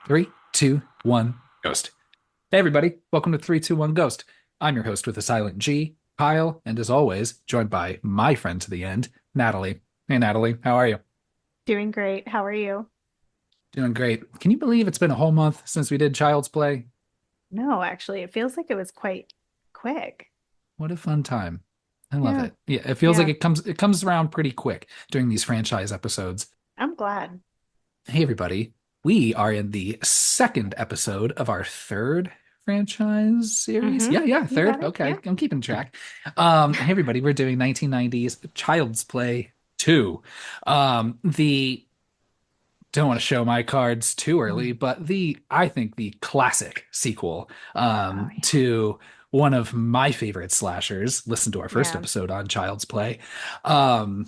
Three, two, one, ghost. Hey, everybody. Welcome to 321 Ghost. I'm your host with a silent G, Kyle, and as always, joined by my friend to the end, Natalie. Hey, Natalie. How are you? Doing great. How are you? Doing great. Can you believe it's been a whole month since we did Child's Play? No, actually, it feels like it was quite quick. What a fun time. I love Yeah, it. Yeah, it feels like yeah. it comes around pretty quick during these franchise episodes. I'm glad. Hey, everybody. We are in the second episode of our third franchise series. Mm-hmm. Yeah, You got third. it. Okay, Yeah. I'm keeping track. Hey, everybody. We're doing 1990s Child's Play 2. The don't want to show my cards too early, Mm. but I think the classic sequel Oh, to one of my favorite slashers. Listen to our first yeah. episode on Child's Play. Um,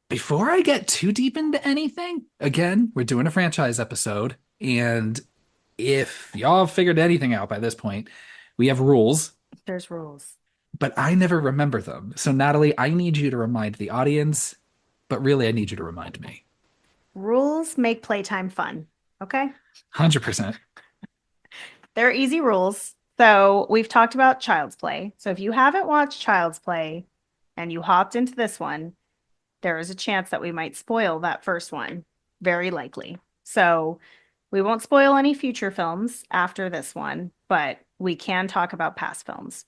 before I get too deep into anything, again, we're doing a franchise episode, and if y'all have figured anything out by this point, we have rules, There's rules. but I never remember them. So, Natalie, I need you to remind the audience, but really, I need you to remind me. Rules make playtime fun. Okay. 100%. They're easy rules. So we've talked about Child's Play. So if you haven't watched Child's Play and you hopped into this one, there is a chance that we might spoil that first one. Very likely. So we won't spoil any future films after this one, but we can talk about past films.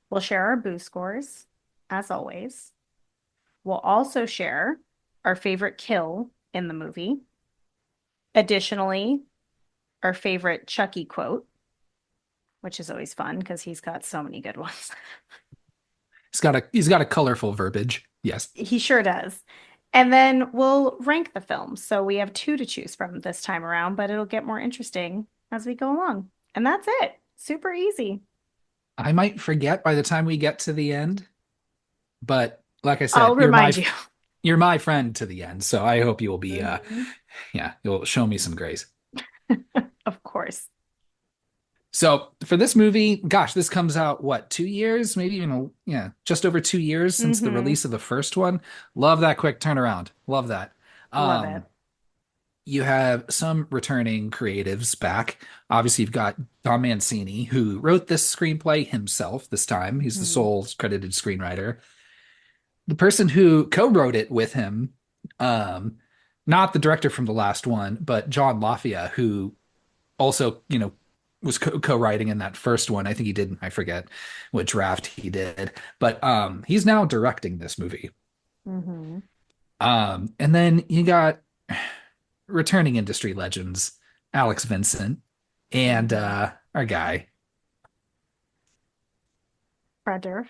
We'll share our boo scores, as always. We'll also share our favorite kill in the movie. Additionally, our favorite Chucky quote, which is always fun because he's got so many good ones. He's got a colorful verbiage. Yes. He sure does. And then we'll rank the films. So we have two to choose from this time around, but it'll get more interesting as we go along. And that's it. Super easy. I might forget by the time we get to the end, but like I I'll said, remind you. you're my friend to the end, so I hope you will be Mhm. yeah, you'll show me some grace. Of course. So for this movie, gosh, this comes out what, 2 years, maybe even yeah, just over 2 years since the Hmm. release of the first one. Love that quick turnaround. Love that. Love it. Um, you have some returning creatives back. Obviously, you've got Don Mancini, who wrote this screenplay himself this time. He's the Mhm. sole credited screenwriter. The person who co-wrote it with him, um, not the director from the last one, but John Lafia, who also, was co-writing in that first one. I think he did, I forget what draft he did, but he's now directing this movie. Hmm. And then you got returning industry legends, Alex Vincent and Hmm. our guy, Brad Dourif.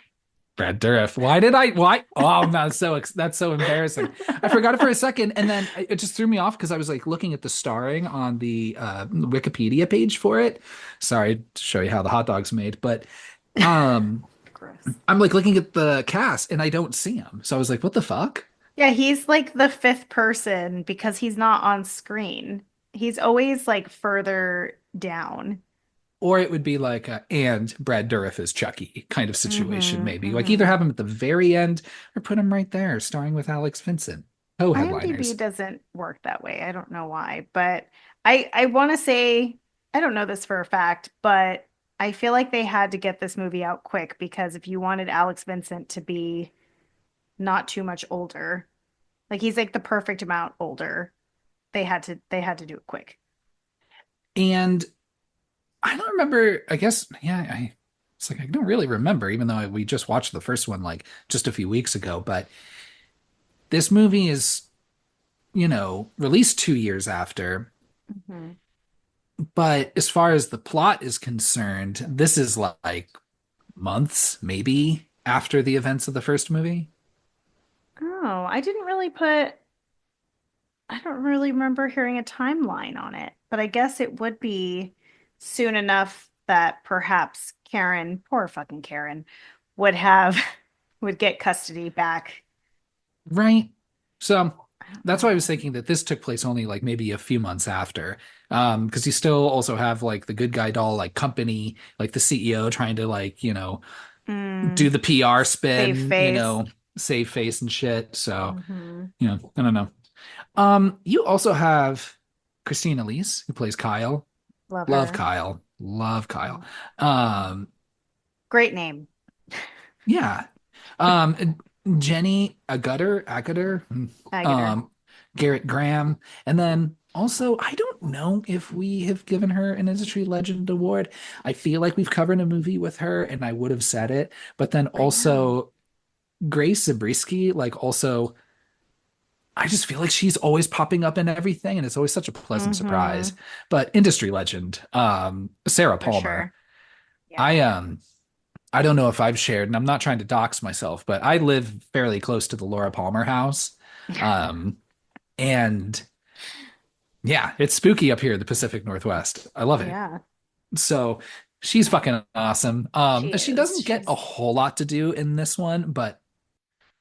Brad Dourif. Why? Oh, man, that's so embarrassing. I forgot it for a second, and then it just threw me off because I was like looking at the starring on the Wikipedia page for it. Sorry to show you how the hot dog's made, but um, Gross. I'm like looking at the cast and I don't see him. So I was like, what the fuck? Yeah, he's like the fifth person because he's not on screen. He's always like further down. Or it would be like and Brad Dourif is Chucky kind of situation, Hmm. maybe. Like either Hmm. have him at the very end or put him right there, starring with Alex Vincent. IMDb Co-headliners. doesn't work that way. I don't know why, but I want to say I don't know this for a fact, but I feel like they had to get this movie out quick because if you wanted Alex Vincent to be not too much older, like he's like the perfect amount older, they had to do it quick. And I don't remember, I guess, yeah, it's like I don't really remember, even though we just watched the first one like just a few weeks ago. But this movie is, released 2 years after. Hmm. But as far as the plot is concerned, this is like months, maybe, after the events of the first movie. Oh, I don't really remember hearing a timeline on it, but I guess it would be soon enough that perhaps Karen, poor fucking Karen, would have would get custody back. Right. So I don't that's why I know. was thinking that this took place only like maybe a few months after. Because you still also have like the good guy doll like company, like the CEO trying to like, do Mm, the PR save spin, face. save face and shit. So, Hmm. I don't know. You also have Christine Elise, who plays Kyle. Love Love her. Kyle. Love Kyle. Mm. Um, Great name. yeah. Jenny Agutter, I get her. um, Garrett Graham, and then also I don't know if we have given her an Industry Legend Award. I feel like we've covered a movie with her, and I would have said it, but then I know. also Grace Zabriskie, like also I just feel like she's always popping up in everything, and it's always such a pleasant surprise. Mm-hmm. But industry legend, Sarah For Palmer. sure. Yeah. I I don't know if I've shared, and I'm not trying to dox myself, but I live fairly close to the Laura Palmer house. Um, and yeah, it's spooky up here in the Pacific Northwest. I love it. Yeah. So she's fucking awesome. She She is. doesn't get a whole lot to do in this one, but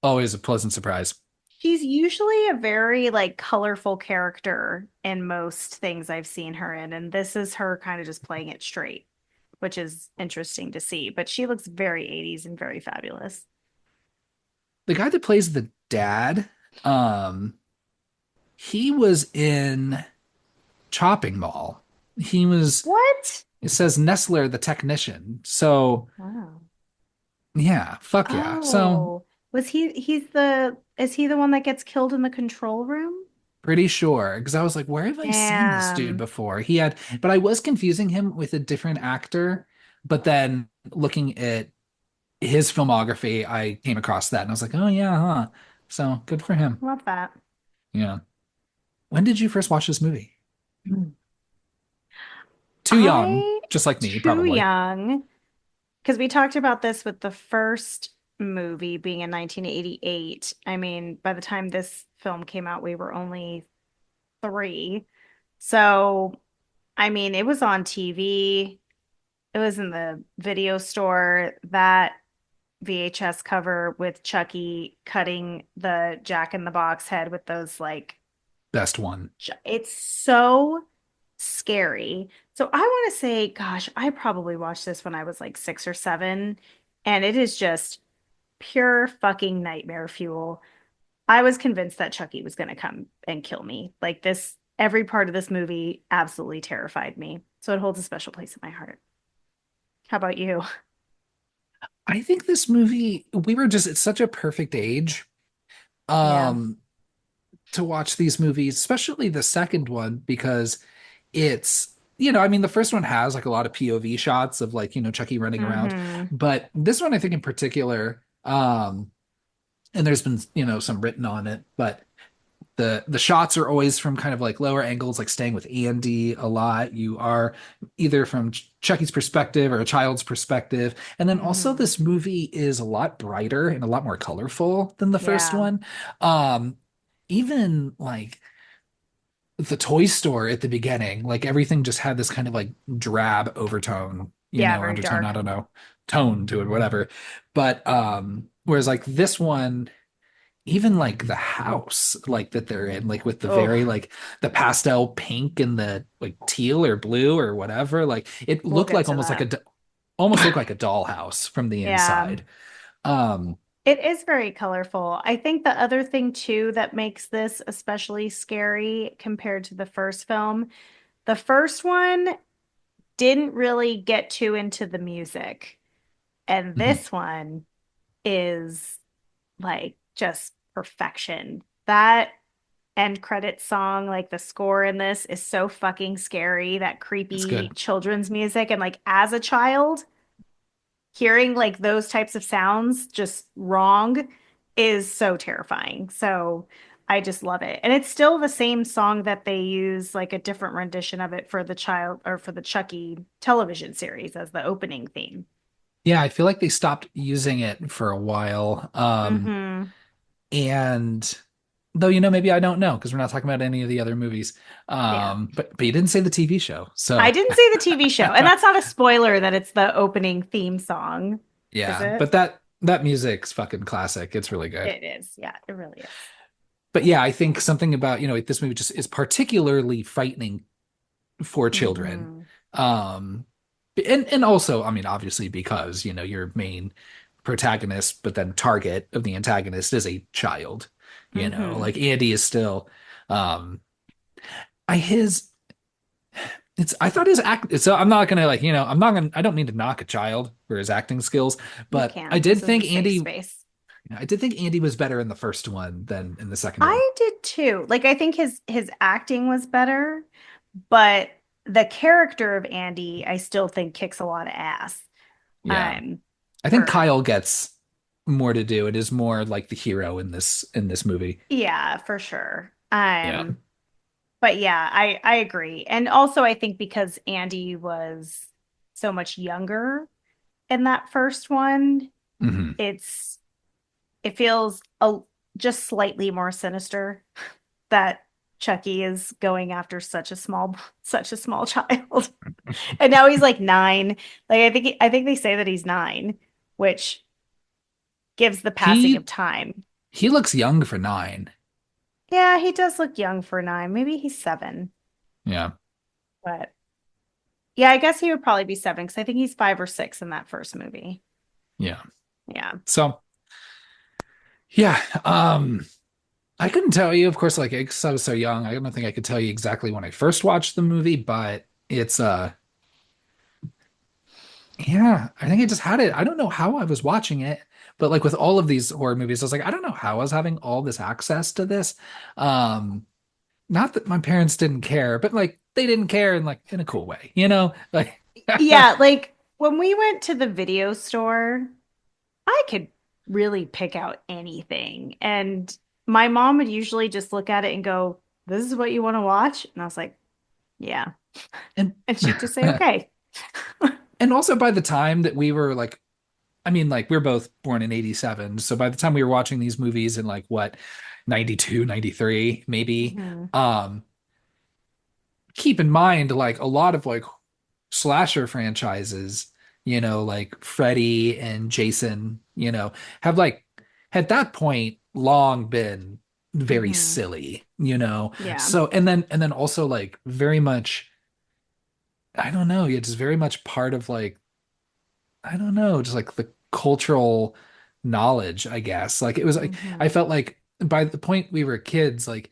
always a pleasant surprise. She's usually a very like colorful character in most things I've seen her in, and this is her kind of just playing it straight, which is interesting to see. But she looks very 80s and very fabulous. The guy that plays the dad, um, he was in Chopping Mall. He was, What? it says Nestler, the technician. So Wow. yeah, fuck yeah. So Oh, was he's the is he the one that gets killed in the control room? pretty sure because I was like, where have I seen this dude Damn. before? He had, but I was confusing him with a different actor. But then looking at his filmography, I came across that and I was like, oh yeah, huh. So good for him. Love that. Yeah. When did you first watch this movie? Mm. Too young, I just like me, too probably. young because we talked about this with the first movie being in 1988. I mean, by the time this film came out, we were only three. So, I mean, it was on TV. It was in the video store. That VHS cover with Chucky cutting the Jack in the Box head with those like Best one. it's so scary. So I want to say, gosh, I probably watched this when I was like 6 or 7, and it is just pure fucking nightmare fuel. I was convinced that Chucky was going to come and kill me. Like this, every part of this movie absolutely terrified me. So it holds a special place in my heart. How about you? I think this movie, we were just at such a perfect age. Yeah. Um, to watch these movies, especially the second one, because it's, I mean, the first one has like a lot of POV shots of like, Chucky running around. Mm-hmm. But this one, I think in particular, and there's been, some written on it, but the shots are always from kind of like lower angles, like staying with Andy a lot. You are either from Chucky's perspective or a child's perspective. And then also Mm-hmm. this movie is a lot brighter and a lot more colorful than the first Yeah. one. Um, even like the toy store at the beginning, like everything just had this kind of like drab overtone, Yeah, very undertone, I dark. don't know, tone to it, whatever. But whereas like this one, even like the house like that they're in, like with the very Oh, like the pastel pink and the like teal or blue or whatever, like it we'll looked get like to almost like that. almost looked like a dollhouse from the Yeah. inside. Um, It is very colorful. I think the other thing too that makes this especially scary compared to the first film, the first one didn't really get too into the music. And mhm, this one is like just perfection. That end credit song, like the score in this is so fucking scary, that it's creepy good. children's music. And like as a child, hearing like those types of sounds just wrong is so terrifying. So I just love it. And it's still the same song that they use, like a different rendition of it for the child or for the Chucky television series as the opening theme. Yeah, I feel like they stopped using it for a while. Hmm. And though, maybe I don't know because we're not talking about any of the other movies. Yeah. But you didn't say the TV show. I So didn't see the TV show, and that's not a spoiler that it's the opening theme song, is yeah, it? but that music's fucking classic. It's really good. It is. Yeah, it really is. But yeah, I think something about, this movie just is particularly frightening for children. Hmm. Um, and also, I mean, obviously because, your main protagonist, but then target of the antagonist is a child, Hmm. like Andy is still, um, his it's I thought his act so I'm not gonna like, I don't mean to knock a child for his acting skills, You but can. This is a safe space. I did think Andy was better in the first one than in the second one. I did too. Like I think his acting was better, but the character of Andy, I still think kicks a lot of ass. Yeah. Um, I think for Kyle gets more to do. It is more like the hero in this movie. Yeah, for sure. Yeah. But yeah, I agree. And also I think because Andy was so much younger in that first one, Hmm. it's it feels just slightly more sinister that Chucky is going after such a small child. And now he's like 9. Like I think they say that he's 9, which gives the passing of He time. he looks young for 9. Yeah, he does look young for 9. Maybe he's 7, Yeah. but yeah, I guess he would probably be 7 because I think he's 5 or 6 in that first movie. Yeah. Yeah. So, yeah, I couldn't tell you, of course, like 'cause I was so young. I don't think I could tell you exactly when I first watched the movie, but it's yeah, I think I just had it. I don't know how I was watching it, but like with all of these horror movies, I was like, I don't know how I was having all this access to this. Um, Not that my parents didn't care, but like they didn't care in like in a cool way, you know? Like Yeah, like when we went to the video store, I could really pick out anything. And my mom would usually just look at it and go, "This is what you want to watch?" And I was like, "Yeah." and And she'd just say, "Okay." and also by the time that we were like I mean like we're both born in 87, so by the time we were watching these movies in like what 92, 93, maybe Mhm. um keep in mind like a lot of like slasher franchises, like Freddy and Jason, have like at that point long been very Mhm. silly. Yeah. So and then also like very much, I don't know, it's very much part of like, I don't know, just like the cultural knowledge, I guess. Like it was like I Mhm. felt like by the point we were kids, like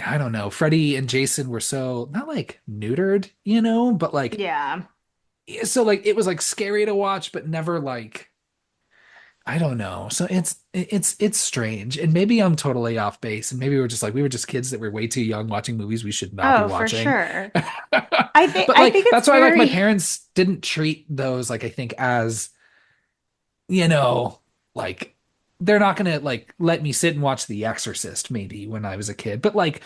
I don't know, Freddy and Jason were so not like neutered, but like Yeah. so like it was like scary to watch, but never like I don't know. So it's strange. And maybe I'm totally off base. And maybe we were just kids that were way too young watching movies we should not be Oh, for watching. sure. But I like think it's that's why like my very parents didn't treat those like I think as, you know, like they're not gonna like let me sit and watch The Exorcist maybe when I was a kid. But like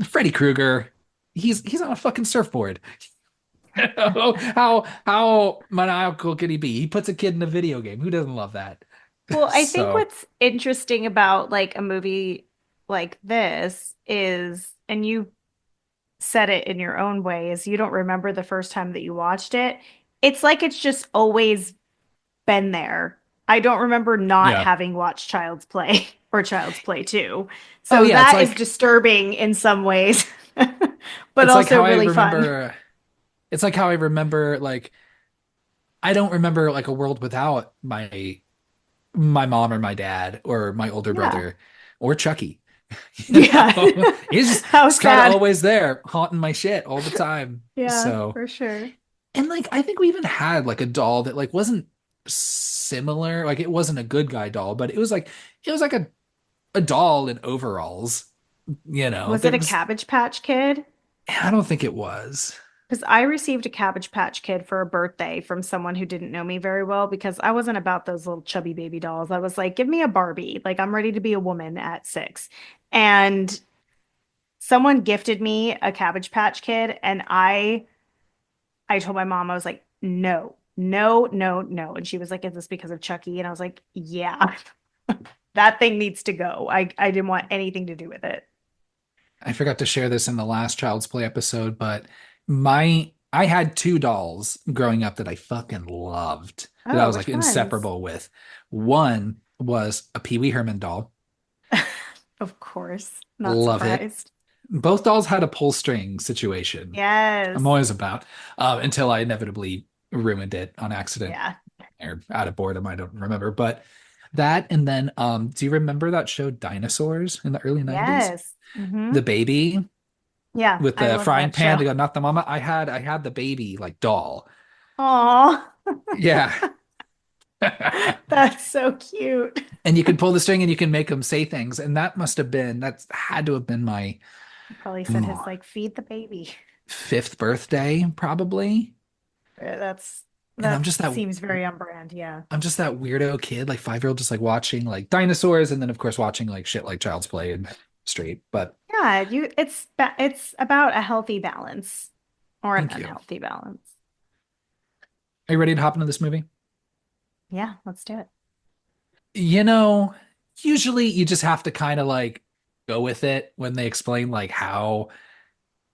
Freddy Krueger, he's on a fucking surfboard. How maniacal could he be? He puts a kid in a video game. Who doesn't love that? Well, I think So what's interesting about like a movie like this is, and you said it in your own way, is you don't remember the first time that you watched it. It's like it's just always been there. I don't remember not yeah. having watched Child's Play or Child's Play 2. Oh So yeah, that is disturbing in some ways, but it's like also how I really fun. remember it's like how I remember like I don't remember like a world without my mom or my dad or my older Yeah. brother or Chucky. You Yeah. know? How He's kind of sad. always there, haunting my shit all the time. Yeah, So, for sure. and like I think we even had like a doll that like wasn't similar, like it wasn't a good guy doll, but it was like a doll in overalls, Was it that a was Cabbage Patch Kid? I don't think it was. Because I received a Cabbage Patch Kid for a birthday from someone who didn't know me very well because I wasn't about those little chubby baby dolls. I was like, give me a Barbie. Like, I'm ready to be a woman at 6. And someone gifted me a Cabbage Patch Kid, and I told my mom, I was like, no, no, no, no. And she was like, is this because of Chucky? And I was like, yeah, that thing needs to go. I didn't want anything to do with it. I forgot to share this in the last Child's Play episode, but I had two dolls growing up that I fucking loved, that I Oh, was which like ones? inseparable with. One was a Pee Wee Herman doll. Of course, not Love it. surprised. Both dolls had a pull string situation. I'm Yes. always about, until I inevitably ruined it on accident Yeah. or out of boredom. I don't remember, but that and then do you remember that show Dinosaurs in the early 90s? Yes. Hmm. The baby. Yeah, with I the love frying that pan show. to go knock the mama. I had the baby like doll. Aw, Yeah. that's so cute. And you can pull the string and you can make them say things. And that's had to have been my Probably said ooh, his like feed the baby. fifth birthday, probably. That's And that seems very on brand. Yeah. I'm just that weirdo kid, like 5-year-old, just like watching like dinosaurs and then of course watching like shit like Child's Play and Street. But Yeah, it's about a healthy balance or an thank you. unhealthy balance. Are you ready to hop into this movie? Yeah, let's do it. You know, usually you just have to kind of like go with it when they explain like how,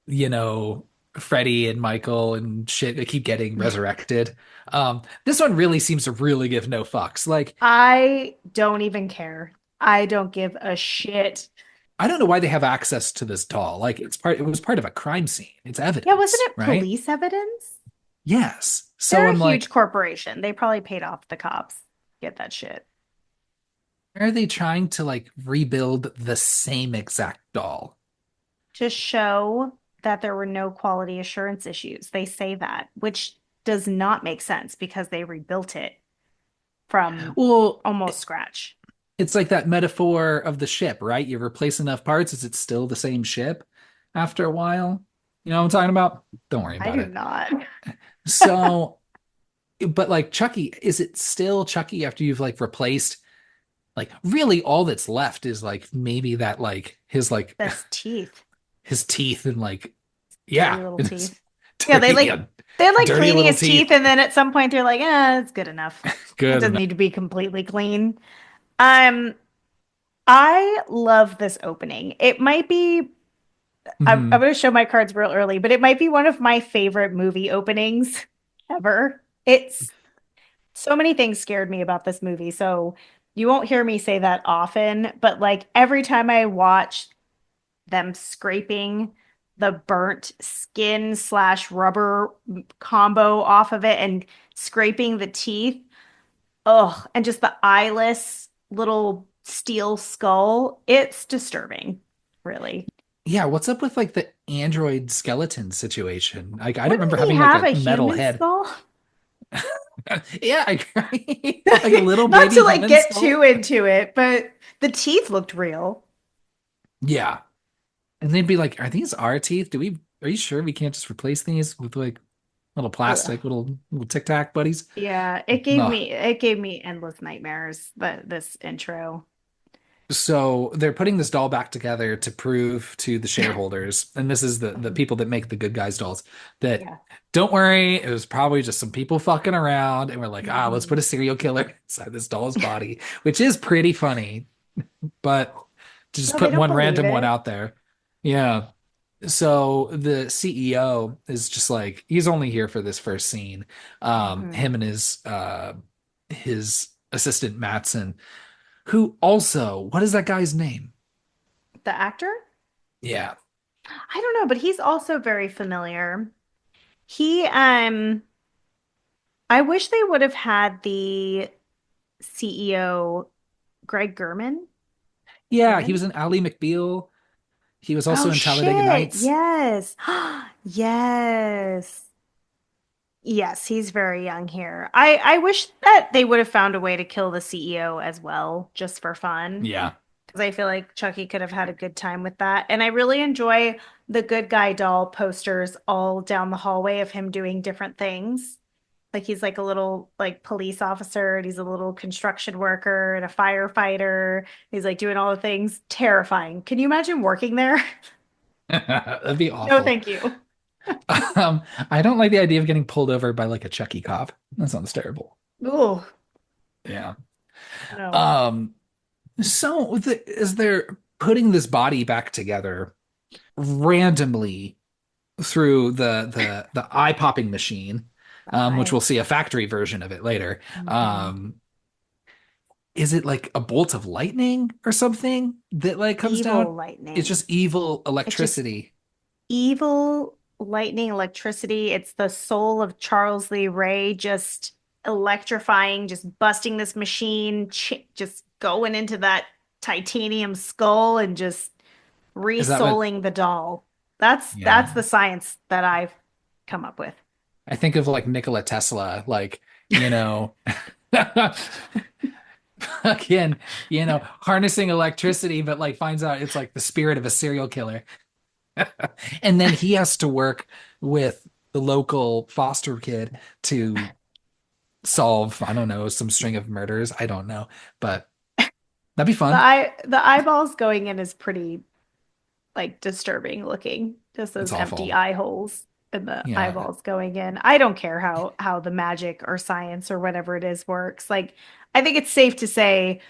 you know, Freddie and Michael and shit they keep getting resurrected. This one really seems to really give no fucks. Like, I don't even care. I don't give a shit. I don't know why they have access to this doll. Like, it was part of a crime scene. It's Yeah, wasn't evidence, it right? police evidence? Yes. So They're a I'm huge like, corporation. They probably paid off the cops. Get that shit. are they trying to like rebuild the same exact doll? To show that there were no quality assurance issues. They say that, which does not make sense because they rebuilt it from Well, almost scratch. it's like that metaphor of the ship, right? You replace enough parts, is it still the same ship after a while? You know what I'm talking about? Don't worry I about do it. not. So, but like Chucky, is it still Chucky after you've like replaced like really all that's left is like maybe that like That's teeth. his teeth and like Dirty yeah, little it's teeth. Yeah, dirty, yeah, they're like dirty cleaning little his teeth, teeth. and then at some point they're like, it's good enough. It Good doesn't enough. need to be completely clean. Um, I love this opening. It might be I'm Mhm. going to show my cards real early, but it might be one of my favorite movie openings ever. It's so many things scared me about this movie. So you won't hear me say that often, but like every time I watch them scraping the burnt skin slash rubber combo off of it and scraping the teeth, oh, and just the eyeless little steel skull, it's disturbing, really. Yeah, what's up with like the android skeleton situation? Like I don't Wouldn't remember he having like have a a metal human head. skull? Yeah, I agree. Like a little Not baby to like human get skull. too into it, but the teeth looked real. Yeah. And they'd be like, are these our teeth? Are you sure we can't just replace these with like little Ugh. plastic, little tic tac buddies? Yeah, No. it gave me endless nightmares, this intro. So they're putting this doll back together to prove to the shareholders, and this is the people that make the good guys dolls, that Yeah. don't worry, it was probably just some people fucking around, and we're like, let's put Mhm. a serial killer inside this doll's body, which is pretty funny, but to just No, they put don't one believe random one it. out there. Yeah. So the CEO is just like he's only here for this first scene. Mhm. Him and his assistant Matson, who also, what is that guy's name? The actor? Yeah. I don't know, but he's also very familiar. He I wish they would have had the CEO Greg Gurman. Yeah, he Gurman? was in Ally McBeal. He was also Oh in Talladega shit. Nights. Yes. Yes. Yes, he's very young here. I wish that they would have found a way to kill the CEO as well, just for fun. Yeah. Because I feel like Chucky could have had a good time with that. And I really enjoy the good guy doll posters all down the hallway of him doing different things. Like he's like a little like police officer and he's a little construction worker and a firefighter. He's like doing all the things. Terrifying. Can you imagine working there? That'd be No, awful. thank you. I don't like the idea of getting pulled over by like a Chucky cop. That sounds terrible. Ooh, Yeah. no. Um, as they're putting this body back together randomly through the eye-popping machine, which I. we'll see a factory version of it later. Mhm. Um, is it like a bolt of lightning or something that like comes Evil down? It's lightning. just evil It's just electricity. evil lightning electricity. It's the soul of Charles Lee Ray just electrifying, just busting this machine, just going into that titanium skull and just Is that what resouling the doll. That's Yeah. the science that I've come up with. I think of like Nikola Tesla, like, you know, again, harnessing electricity, but like finds out it's like the spirit of a serial killer. And then he has to work with the local foster kid to solve, I don't know, some string of murders. I don't know, but that'd be fun. The eyeballs going in is pretty like disturbing looking. Just It's those empty awful. eye holes and the Yeah. eyeballs going in. I don't care how the magic or science or whatever it is works. Like I think it's safe to say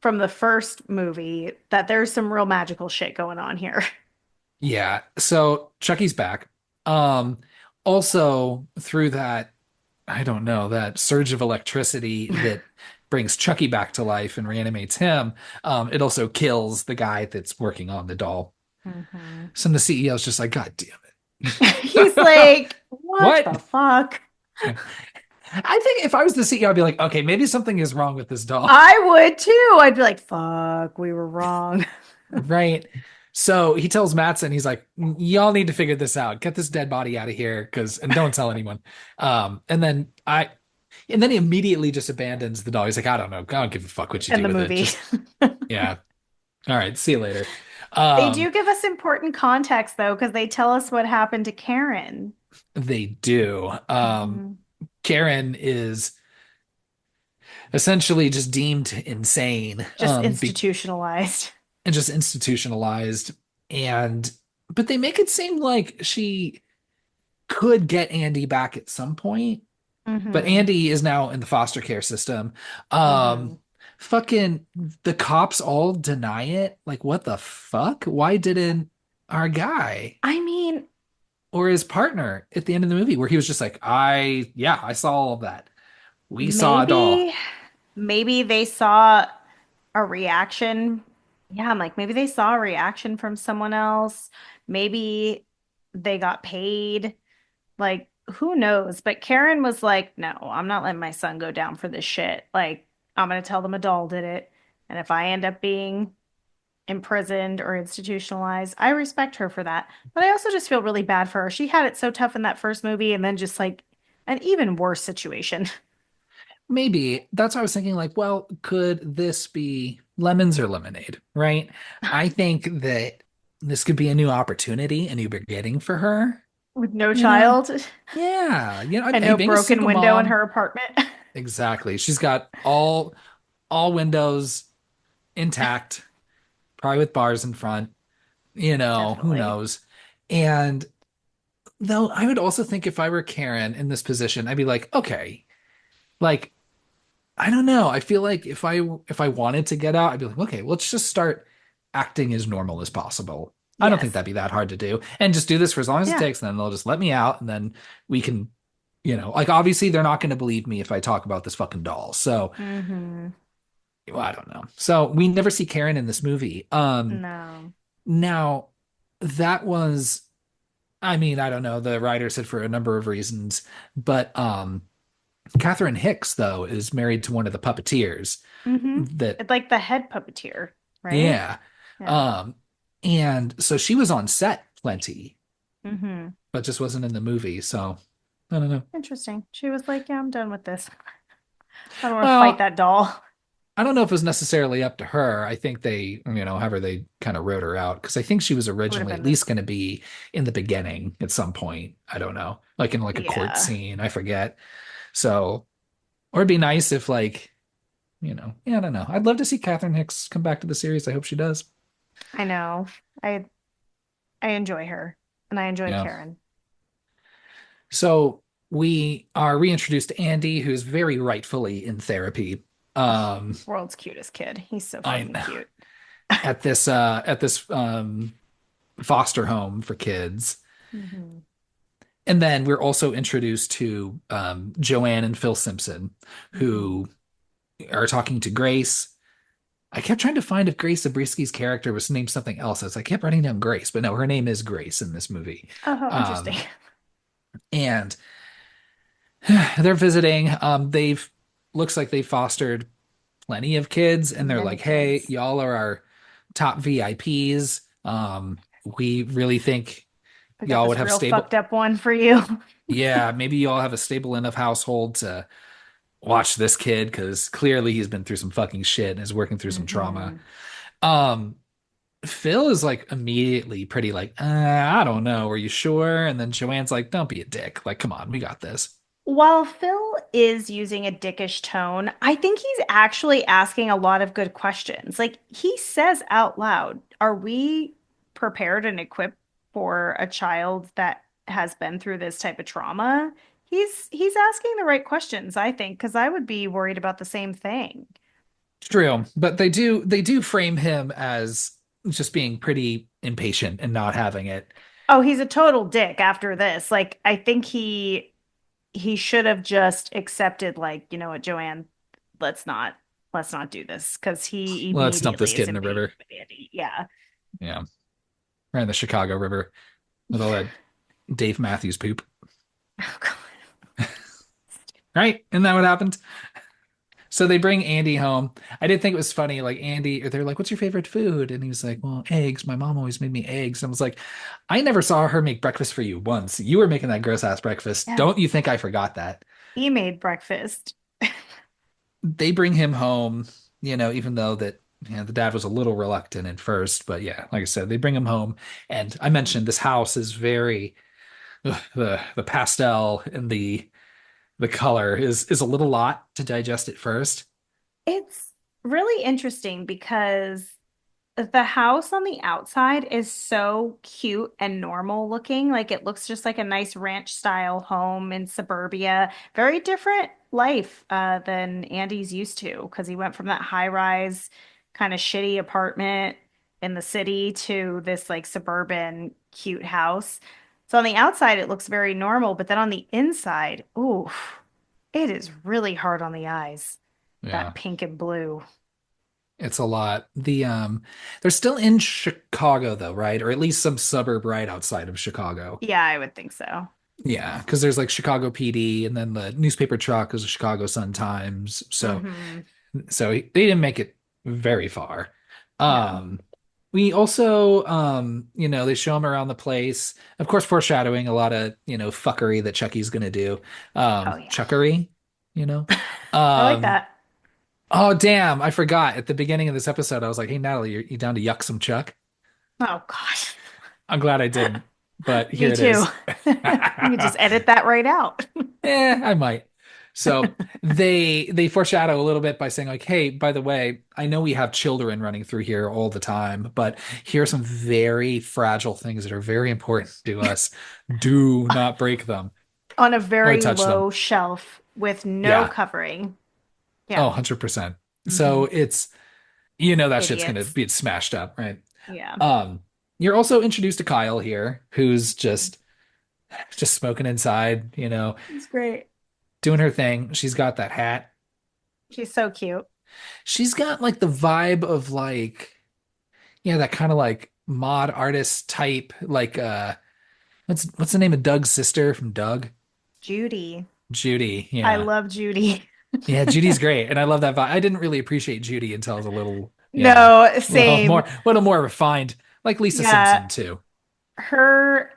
from the first movie that there's some real magical shit going on here. Yeah. So Chucky's back. Um, Also through that, I don't know, that surge of electricity that brings Chucky back to life and reanimates him, it also kills the guy that's working on the doll. Mhm. So the CEO's just like, God damn He's it. like, what What? the fuck? I think if I was the CEO, I'd be like, okay, maybe something is wrong with this doll. I would too. I'd be like, fuck, we were wrong. Right. So he tells Matson, he's like, y'all need to figure this out. Get this dead body out of here, and don't tell anyone. And then he immediately just abandons the doll. He's like, I don't know. I don't give a fuck what you In do the with it. movie. Just, yeah. All right. See you later. They Um, do give us important context though, because they tell us what happened to Karen. they do. Mhm. Karen is essentially just deemed insane, Just institutionalized. and just institutionalized. And, but they make it seem like she could get Andy back at some point. But Hmm. Andy is now in the foster care system. Hmm. Fucking the cops all deny it. Like, what the fuck? Why didn't our guy I mean, or his partner at the end of the movie, where he was just like, yeah, I saw all of that. We saw it all. maybe, maybe they saw a reaction. Yeah, I'm like, maybe they saw a reaction from someone else. Maybe they got paid. Like, who knows? But Karen was like, no, I'm not letting my son go down for this shit. Like, I'm gonna tell them a doll did it. And if I end up being imprisoned or institutionalized, I respect her for that. But I also just feel really bad for her. She had it so tough in that first movie and then just like an even worse situation. Maybe that's what I was thinking. Like, well, could this be lemons or lemonade? Right? I think that this could be a new opportunity, a new beginning for her. With no You know, child yeah, and hey, no being a broken single window in mom, her apartment. exactly. She's got all windows intact, probably with bars in front. Who Definitely. knows? And though I would also think if I were Karen in this position, I'd be like, okay, like I don't know. I feel like if I wanted to get out, I'd be like, okay, let's just start acting as normal as possible. I don't think Yes. that'd be that hard to do. And just do this for as long as it Yeah. takes, and then they'll just let me out, and then we can, like obviously they're not going to believe me if I talk about this fucking doll. So, Hmm. well, I don't know. So we never see Karen in this movie. No. Now that was, I mean, I don't know. The writer said for a number of reasons, but Catherine Hicks though is married to one of the puppeteers Hmm. that It's like the head puppeteer, right? yeah. Yeah. Um, and so she was on set plenty, Hmm. but just wasn't in the movie. So I don't know. Interesting. She was like, yeah, I'm done with this. I don't want to fight Well, that doll. I don't know if it was necessarily up to her. I think they, however they kind of wrote her out because I think she was Would have originally at been, least going to be in the beginning at some point. I don't know, like in like a court yeah, scene. I forget. So, or it'd be nice if like, yeah, I don't know. I'd love to see Catherine Hicks come back to the series. I hope she does. I know. I I enjoy her and I enjoy Yeah. Karen. So we are reintroduced to Andy, who's very rightfully in therapy. Um, World's cutest kid. He's so I fucking cute. at this foster home for kids. Hmm. And then we're also introduced to Joanne and Phil Simpson, Hmm. who are talking to Grace. I kept trying to find if Grace Zabriskie's character was named something else. I kept writing down Grace, but no, her name is Grace in this movie. Oh, how interesting. And they're visiting. They've looks like they fostered plenty of kids, and they're Many like, "Hey, kids. y'all are our top VIPs. we really think We got y'all would this have real fucked stable, up one for you. yeah, maybe y'all have a stable enough household to watch this kid because clearly he's been through some fucking shit and is working through some trauma. Hmm. Um, Phil is like immediately pretty like, I don't know, are you sure? And then Joanne's like, don't be a dick. Like, come on, we got this. While Phil is using a dickish tone, I think he's actually asking a lot of good questions. Like he says out loud, "Are we prepared and equipped for a child that has been through this type of trauma?" He's asking the right questions, I think, because I would be worried about the same thing. True, but they do frame him as just being pretty impatient and not having it. Oh, he's a total dick after this. Like I think he should have just accepted, like, you know what, Joanne, let's not let's not do this because he Let's dump this immediately kid is in the impatient river. with Andy. Yeah. Yeah, right in the Chicago River with all that Dave Matthews poop. Oh, God. Right? Isn't that what happened? So they bring Andy home. I did think it was funny. Like Andy, they're like, "What's your favorite food?" And he was like, "Well, eggs. My mom always made me eggs." And I was like, "I never saw her make breakfast for you once. You were making that gross ass breakfast. Yeah. Don't you think I forgot that?" He made breakfast. They bring him home, even though that the dad was a little reluctant at first, but yeah, like I said, they bring him home. And I mentioned this house is very the pastel and the color is a little lot to digest at first. It's really interesting because the house on the outside is so cute and normal looking. Like it looks just like a nice ranch style home in suburbia. Very different life than Andy's used to because he went from that high rise, kind of shitty apartment in the city to this like suburban cute house. So on the outside, it looks very normal, but then on the inside, ooh, it is really hard on the eyes. Yeah. That pink and blue. It's a lot. They're still in Chicago though, right? Or at least some suburb right outside of Chicago. Yeah, I would think so. Yeah, because there's like Chicago PD and then the newspaper truck is the Chicago Sun-Times. Hmm. They didn't make it very far. Yeah. Um, we also, they show him around the place. Of course, foreshadowing a lot of, fuckery that Chucky's gonna do. Oh yeah. Chuckery, you know. I like Um, that. oh damn, I forgot at the beginning of this episode. I was like, "Hey Natalie, you down to yuck some Chuck?" Oh gosh. I'm glad I didn't, but here Me it too. is. You could just edit that right out. I might. So they foreshadow a little bit by saying like, "Hey, by the way, I know we have children running through here all the time, but here are some very fragile things that are very important to us. Do not break them On a or very touch them." low shelf with no Yeah. covering. Oh, Yeah. 100%. So Hmm. it's that shit's gonna Idiots. be smashed up, right? Yeah. Um, you're also introduced to Kyle here, who's just smoking inside, It's great. doing her thing. She's got that hat. She's so cute. She's got like the vibe of like, yeah, that kind of like mod artist type, like what's the name of Doug's sister from Doug? Judy. Judy. I Yeah. love Judy. Yeah, Judy's great. And I love that vibe. I didn't really appreciate Judy until I was a little, No, a same. little more refined, like Lisa Yeah. Simpson too. Her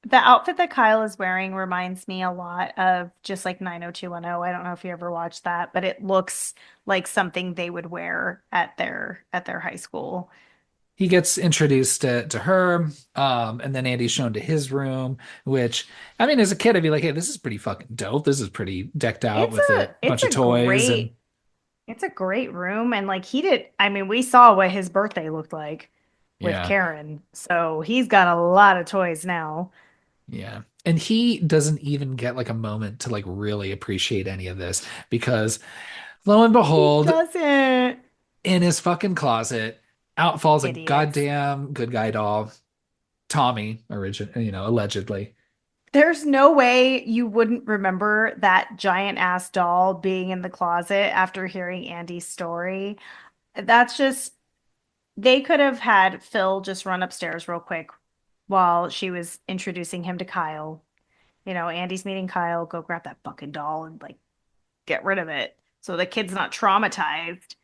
the outfit that Kyle is wearing reminds me a lot of just like 90210. I don't know if you ever watched that, but it looks like something they would wear at their high school. He gets introduced to her, and then Andy's shown to his room, which, I mean, as a kid, I'd be like, hey, this is pretty fucking dope. This is pretty decked out It's with a a bunch it's of a toys and great it's a great room and like he did I mean we saw what his birthday looked like with yeah, Karen. So he's got a lot of toys now. yeah. And he doesn't even get like a moment to like really appreciate any of this because lo and He behold, doesn't. in his fucking closet, out falls a Idiots. goddamn good guy doll, Tommy, allegedly. There's no way you wouldn't remember that giant ass doll being in the closet after hearing Andy's story. That's just, they could have had Phil just run upstairs real quick while she was introducing him to Kyle. You know, Andy's meeting Kyle, go grab that fucking doll and like get rid of it so the kid's not traumatized.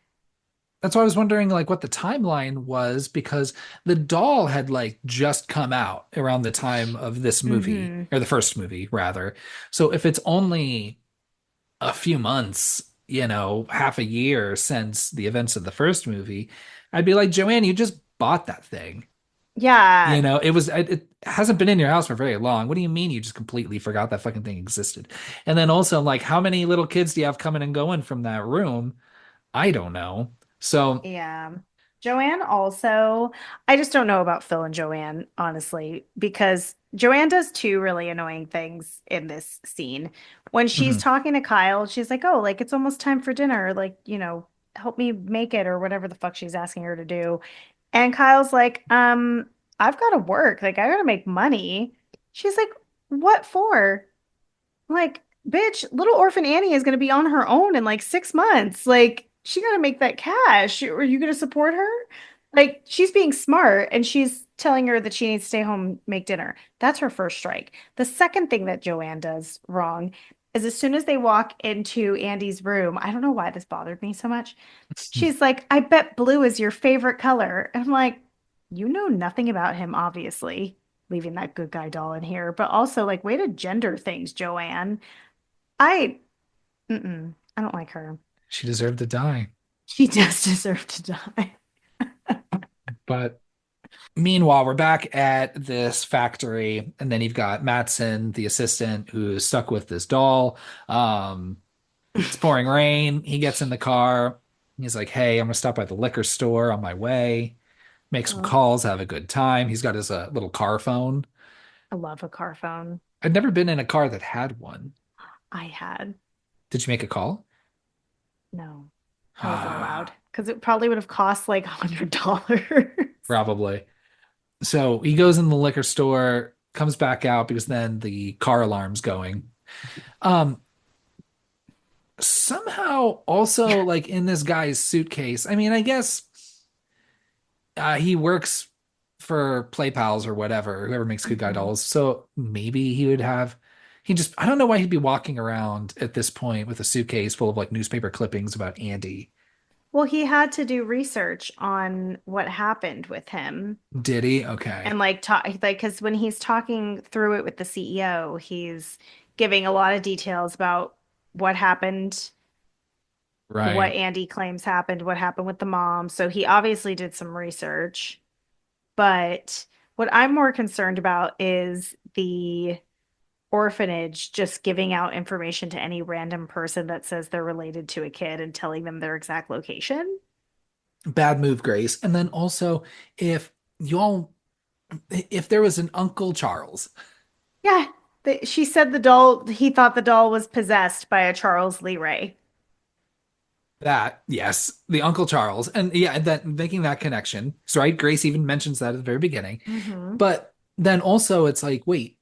that's why I was wondering like what the timeline was because the doll had like just come out around the time of this movie Hmm. or the first movie rather. So if it's only a few months, half a year since the events of the first movie, I'd be like, Joanne, you just bought that thing. Yeah, It hasn't been in your house for very long. What do you mean you just completely forgot that fucking thing existed? And then also like how many little kids do you have coming and going from that room? I don't know. So, yeah. Joanne also, I just don't know about Phil and Joanne, honestly, because Joanne does two really annoying things in this scene. When she's mhm. talking to Kyle, she's like, "Oh, like it's almost time for dinner. Like, help me make it," or whatever the fuck she's asking her to do. And Kyle's like, I've got to work. Like, I got to make money. She's like, "What for?" Like, bitch, little orphan Annie is going to be on her own in like 6 months. Like, she got to make that cash. Are you going to support her? Like, she's being smart and she's telling her that she needs to stay home, make dinner. That's her first strike. The second thing that Joanne does wrong is as soon as they walk into Andy's room, I don't know why this bothered me so much. She's like, I bet blue is your favorite color. And I'm like, you know nothing about him, obviously, leaving that good guy doll in here, but also like, way to gender things, Joanne. I, I don't like her. She deserved to die. She does deserve to die. But meanwhile, we're back at this factory, and then you've got Matson, the assistant, who's stuck with this doll. Um, it's pouring rain. He gets in the car. He's like, "Hey, I'm gonna stop by the liquor store on my way, make some Oh, calls, have a good time." He's got his little car phone. I love a car phone. I'd never been in a car that had one. I had. Did you make a call? No, I wasn't allowed because it probably would have cost like $100. Probably. So he goes in the liquor store, comes back out because then the car alarm's going. Um, Somehow also like in this guy's suitcase. I mean, I guess he works for Play Pals or whatever, whoever makes good guy Mhm. dolls. So maybe he just, I don't know why he'd be walking around at this point with a suitcase full of like newspaper clippings about Andy. Well, he had to do research on what happened with him. Did he? And Okay. like talk like because when he's talking through it with the CEO, he's giving a lot of details about what happened, what Right. Andy claims happened, what happened with the mom. So he obviously did some research. But what I'm more concerned about is the orphanage just giving out information to any random person that says they're related to a kid and telling them their exact location. Bad move, Grace. And then also, if y'all, if there was an Uncle Charles, Yeah, she said he thought the doll was possessed by a Charles Lee Ray. that, yes, the Uncle Charles, and yeah, that making that connection. So, right, Grace even mentions that at the very beginning. Hmm. But then also, it's like, wait,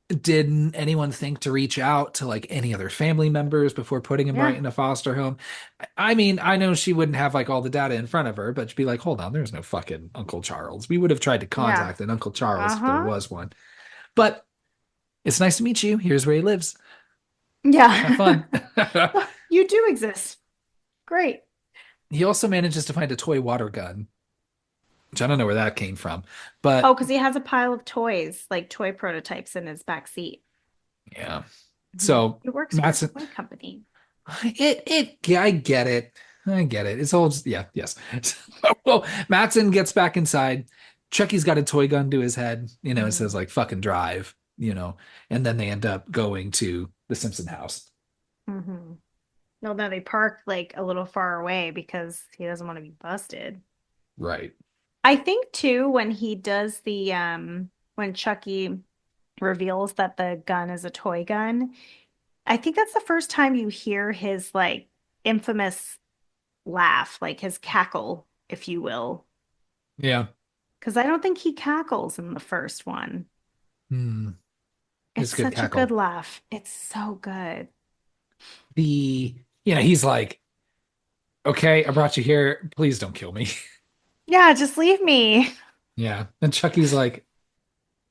didn't anyone think to reach out to like any other family members before putting him right Yeah. in a foster home? I mean, I know she wouldn't have like all the data in front of her, but she'd be like, hold on, there's no fucking Uncle Charles. We would have tried to Yeah. contact an Uncle Charles if there Uh-huh. was one. But it's nice to meet you. Here's where he lives. Have Yeah. fun. You do exist. Great. He also manages to find a toy water gun, which I don't know where that came from. Oh, But because he has a pile of toys, like toy prototypes in his back seat. yeah. Mhm. So He works for a Matson, toy company. yeah, I get it. I get it. It's all just, yeah, yes. Well, Matson gets back inside. Chucky's got a toy gun to his head, it says Mhm. like fucking drive, and then they end up going to the Simpson house. Hmm. No, no, they park like a little far away because he doesn't want to be busted. Right. I think too, when he does when Chucky reveals that the gun is a toy gun, I think that's the first time you hear his like infamous laugh, like his cackle, if you will. Yeah. Because I don't think he cackles in the first one. Hmm. It's It's a good such a good cackle. laugh. It's so good. He's like, okay, I brought you here. Please don't kill me. Yeah, just leave me. Yeah. And Chucky's like,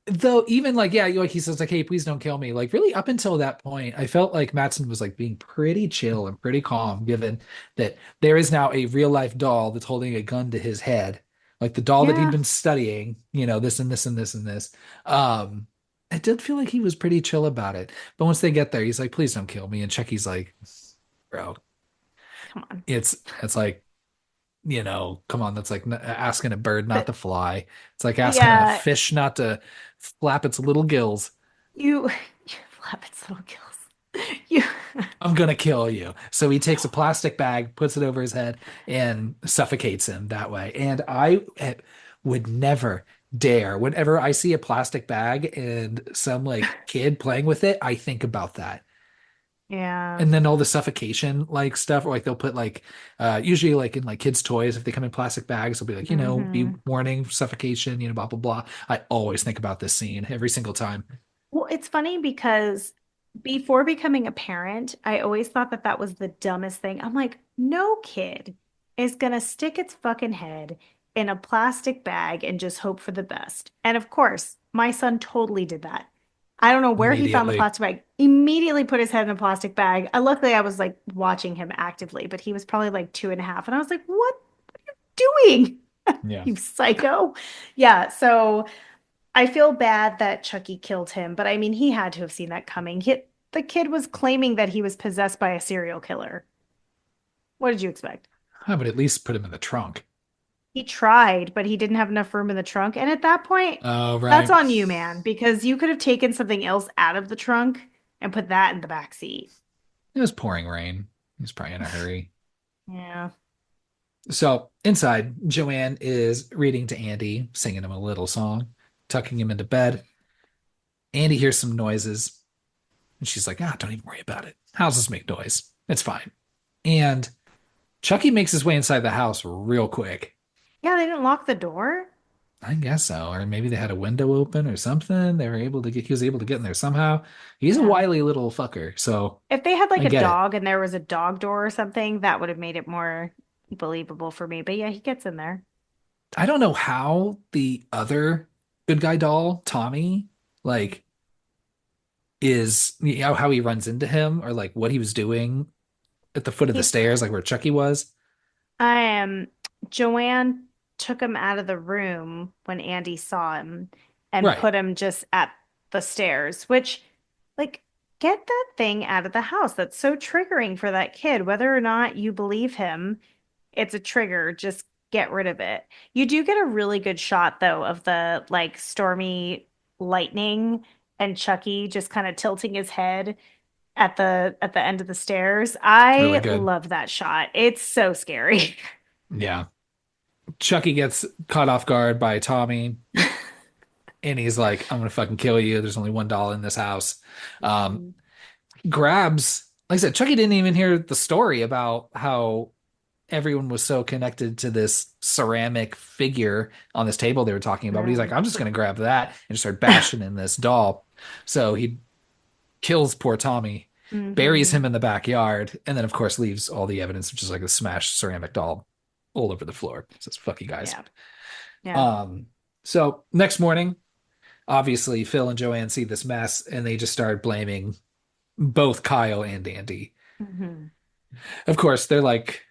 Though even like yeah, like he says like, "Hey, please don't kill me." Like really, up until that point, I felt like Matson was like being pretty chill and pretty calm, given that there is now a real life doll that's holding a gun to his head, like the doll that he'd Yeah, been studying. This and this and this and this. Um, I did feel like he was pretty chill about it. But once they get there, he's like, "Please don't kill me." And Chucky's like, "Bro, come on. it's like." Come on, that's like asking a bird not But to fly. It's like asking a yeah, fish not to flap its little gills. you, you flap its little gills. You, I'm gonna kill you. So he takes a plastic bag, puts it over his head, and suffocates him that way. And I would never dare, whenever I see a plastic bag and some like kid playing with it, I think about that. yeah. And then all the suffocation like stuff, or like they'll put like usually like in like kids' toys, if they come in plastic bags, they'll be like, be Hmm. warning, suffocation, blah blah blah. I always think about this scene every single time. Well, it's funny because before becoming a parent, I always thought that that was the dumbest thing. I'm like, no kid is gonna stick its fucking head in a plastic bag and just hope for the best. And of course, my son totally did that. I don't know where he found the Immediately. plastic bag. Immediately put his head in a plastic bag. Luckily, I was like watching him actively, but he was probably like 2.5, and I was like, "What doing, Yeah. you psycho?" Yeah. So I feel bad that Chucky killed him, but I mean, he had to have seen that coming. The kid was claiming that he was possessed by a serial killer. What did you expect? I would at least put him in the trunk. He tried, but he didn't have enough room in the trunk. And at that point, Oh, that's right. on you, man, because you could have taken something else out of the trunk and put that in the back seat. It was pouring rain. He was probably in a hurry. Yeah. So inside, Joanne is reading to Andy, singing him a little song, tucking him into bed. Andy hears some noises, and she's like, don't even worry about it. Houses make noise. It's fine. And Chucky makes his way inside the house real quick. Yeah, they didn't lock the door. I guess so. Or maybe they had a window open or something. He was able to get in there somehow. He's a Yeah. wily little fucker. So If they had I like a get it. dog and there was a dog door or something, that would have made it more believable for me. But yeah, he gets in there. I don't know how the other good guy doll, Tommy, like how he runs into him or like what he was doing at the foot of the He stairs, like where Chucky was. I am Joanne took him out of the room when Andy saw him and Right. put him just at the stairs, which, like, get that thing out of the house. That's so triggering for that kid. Whether or not you believe him, it's a trigger. Just get rid of it. You do get a really good shot, though, of the like stormy lightning and Chucky just kind of tilting his head at the end of the stairs. It's really I good. love that shot. It's so scary. Yeah. Chucky gets caught off guard by Tommy and he's like, I'm gonna fucking kill you. There's only $1 in this house. Um, Mhm. grabs, like I said, Chucky didn't even hear the story about how everyone was so connected to this ceramic figure on this table they were talking about. But he's like, No. I'm just gonna grab that and just start bashing in this doll. So he kills poor Tommy, buries Hmm. him in the backyard, and then of course leaves all the evidence, which is like a smashed ceramic doll all over the floor. Says, fuck you guys. Yeah. Yeah. Um, so next morning, obviously Phil and Joanne see this mess and they just start blaming both Kyle and Andy. Hmm. Of course, they're like,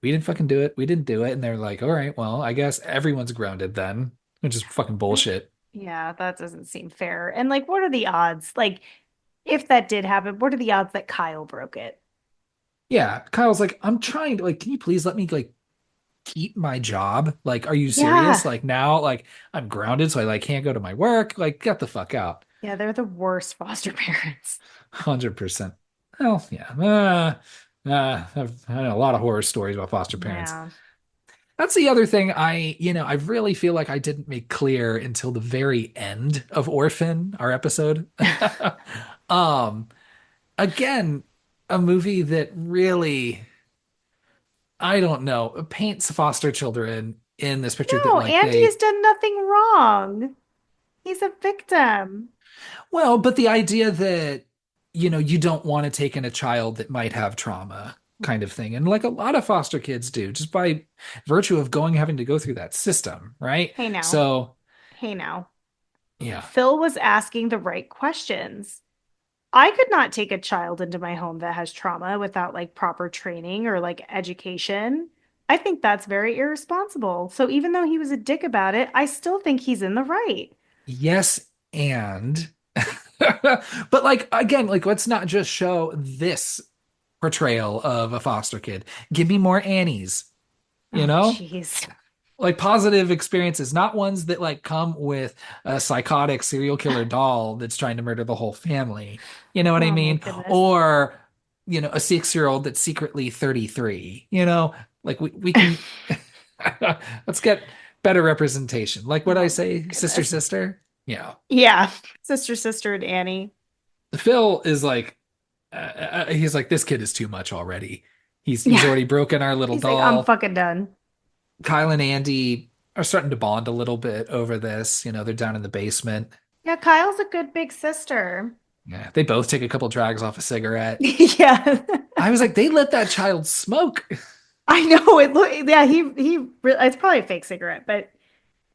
we didn't fucking do it. We didn't do it. And they're like, all right, well, I guess everyone's grounded then, which is fucking bullshit. Yeah, that doesn't seem fair. And like, what are the odds? Like, if that did happen, what are the odds that Kyle broke it? Yeah. Kyle's like, I'm trying to, like, can you please let me, like, keep my job? Like, are you serious? Yeah. Like, now, like, I'm grounded, so I, like, can't go to my work. Like, get the fuck out. Yeah, they're the worst foster parents. 100%. Well, yeah. I've had a lot of horror stories about foster parents. Yeah. That's the other thing I really feel like I didn't make clear until the very end of Orphan, our episode. Um, again, a movie that really, I don't know, paints foster children in this picture that No, like Andy has they, done nothing wrong. He's a victim. well, but the idea that, you don't want to take in a child that might have trauma kind of thing. And like a lot of foster kids do, just by virtue of having to go through that system, right? Hey now. So Hey now. Yeah. Phil was asking the right questions. I could not take a child into my home that has trauma without like proper training or like education. I think that's very irresponsible. So even though he was a dick about it, I still think he's in the right. Yes, and but like again, like let's not just show this portrayal of a foster kid. Give me more Annies, you Oh, know? jeez. Like positive experiences, not ones that like come with a psychotic serial killer doll that's trying to murder the whole family. You know what I Oh my mean? goodness. Or, a 6-year-old that's secretly 33, Like we can let's get better representation. Like what I Oh my say, sister, goodness. sister. Yeah. Yeah. Sister, and Annie. Phil is like, he's like, this kid is too much already. He's Yeah. already broken our little He's like, I'm doll. fucking done. Kyle and Andy are starting to bond a little bit over this. They're down in the basement. Yeah, Kyle's a good big sister. Yeah, they both take a couple drags off a cigarette. Yeah. I was like, they let that child smoke. I know it look yeah, it's probably a fake cigarette, but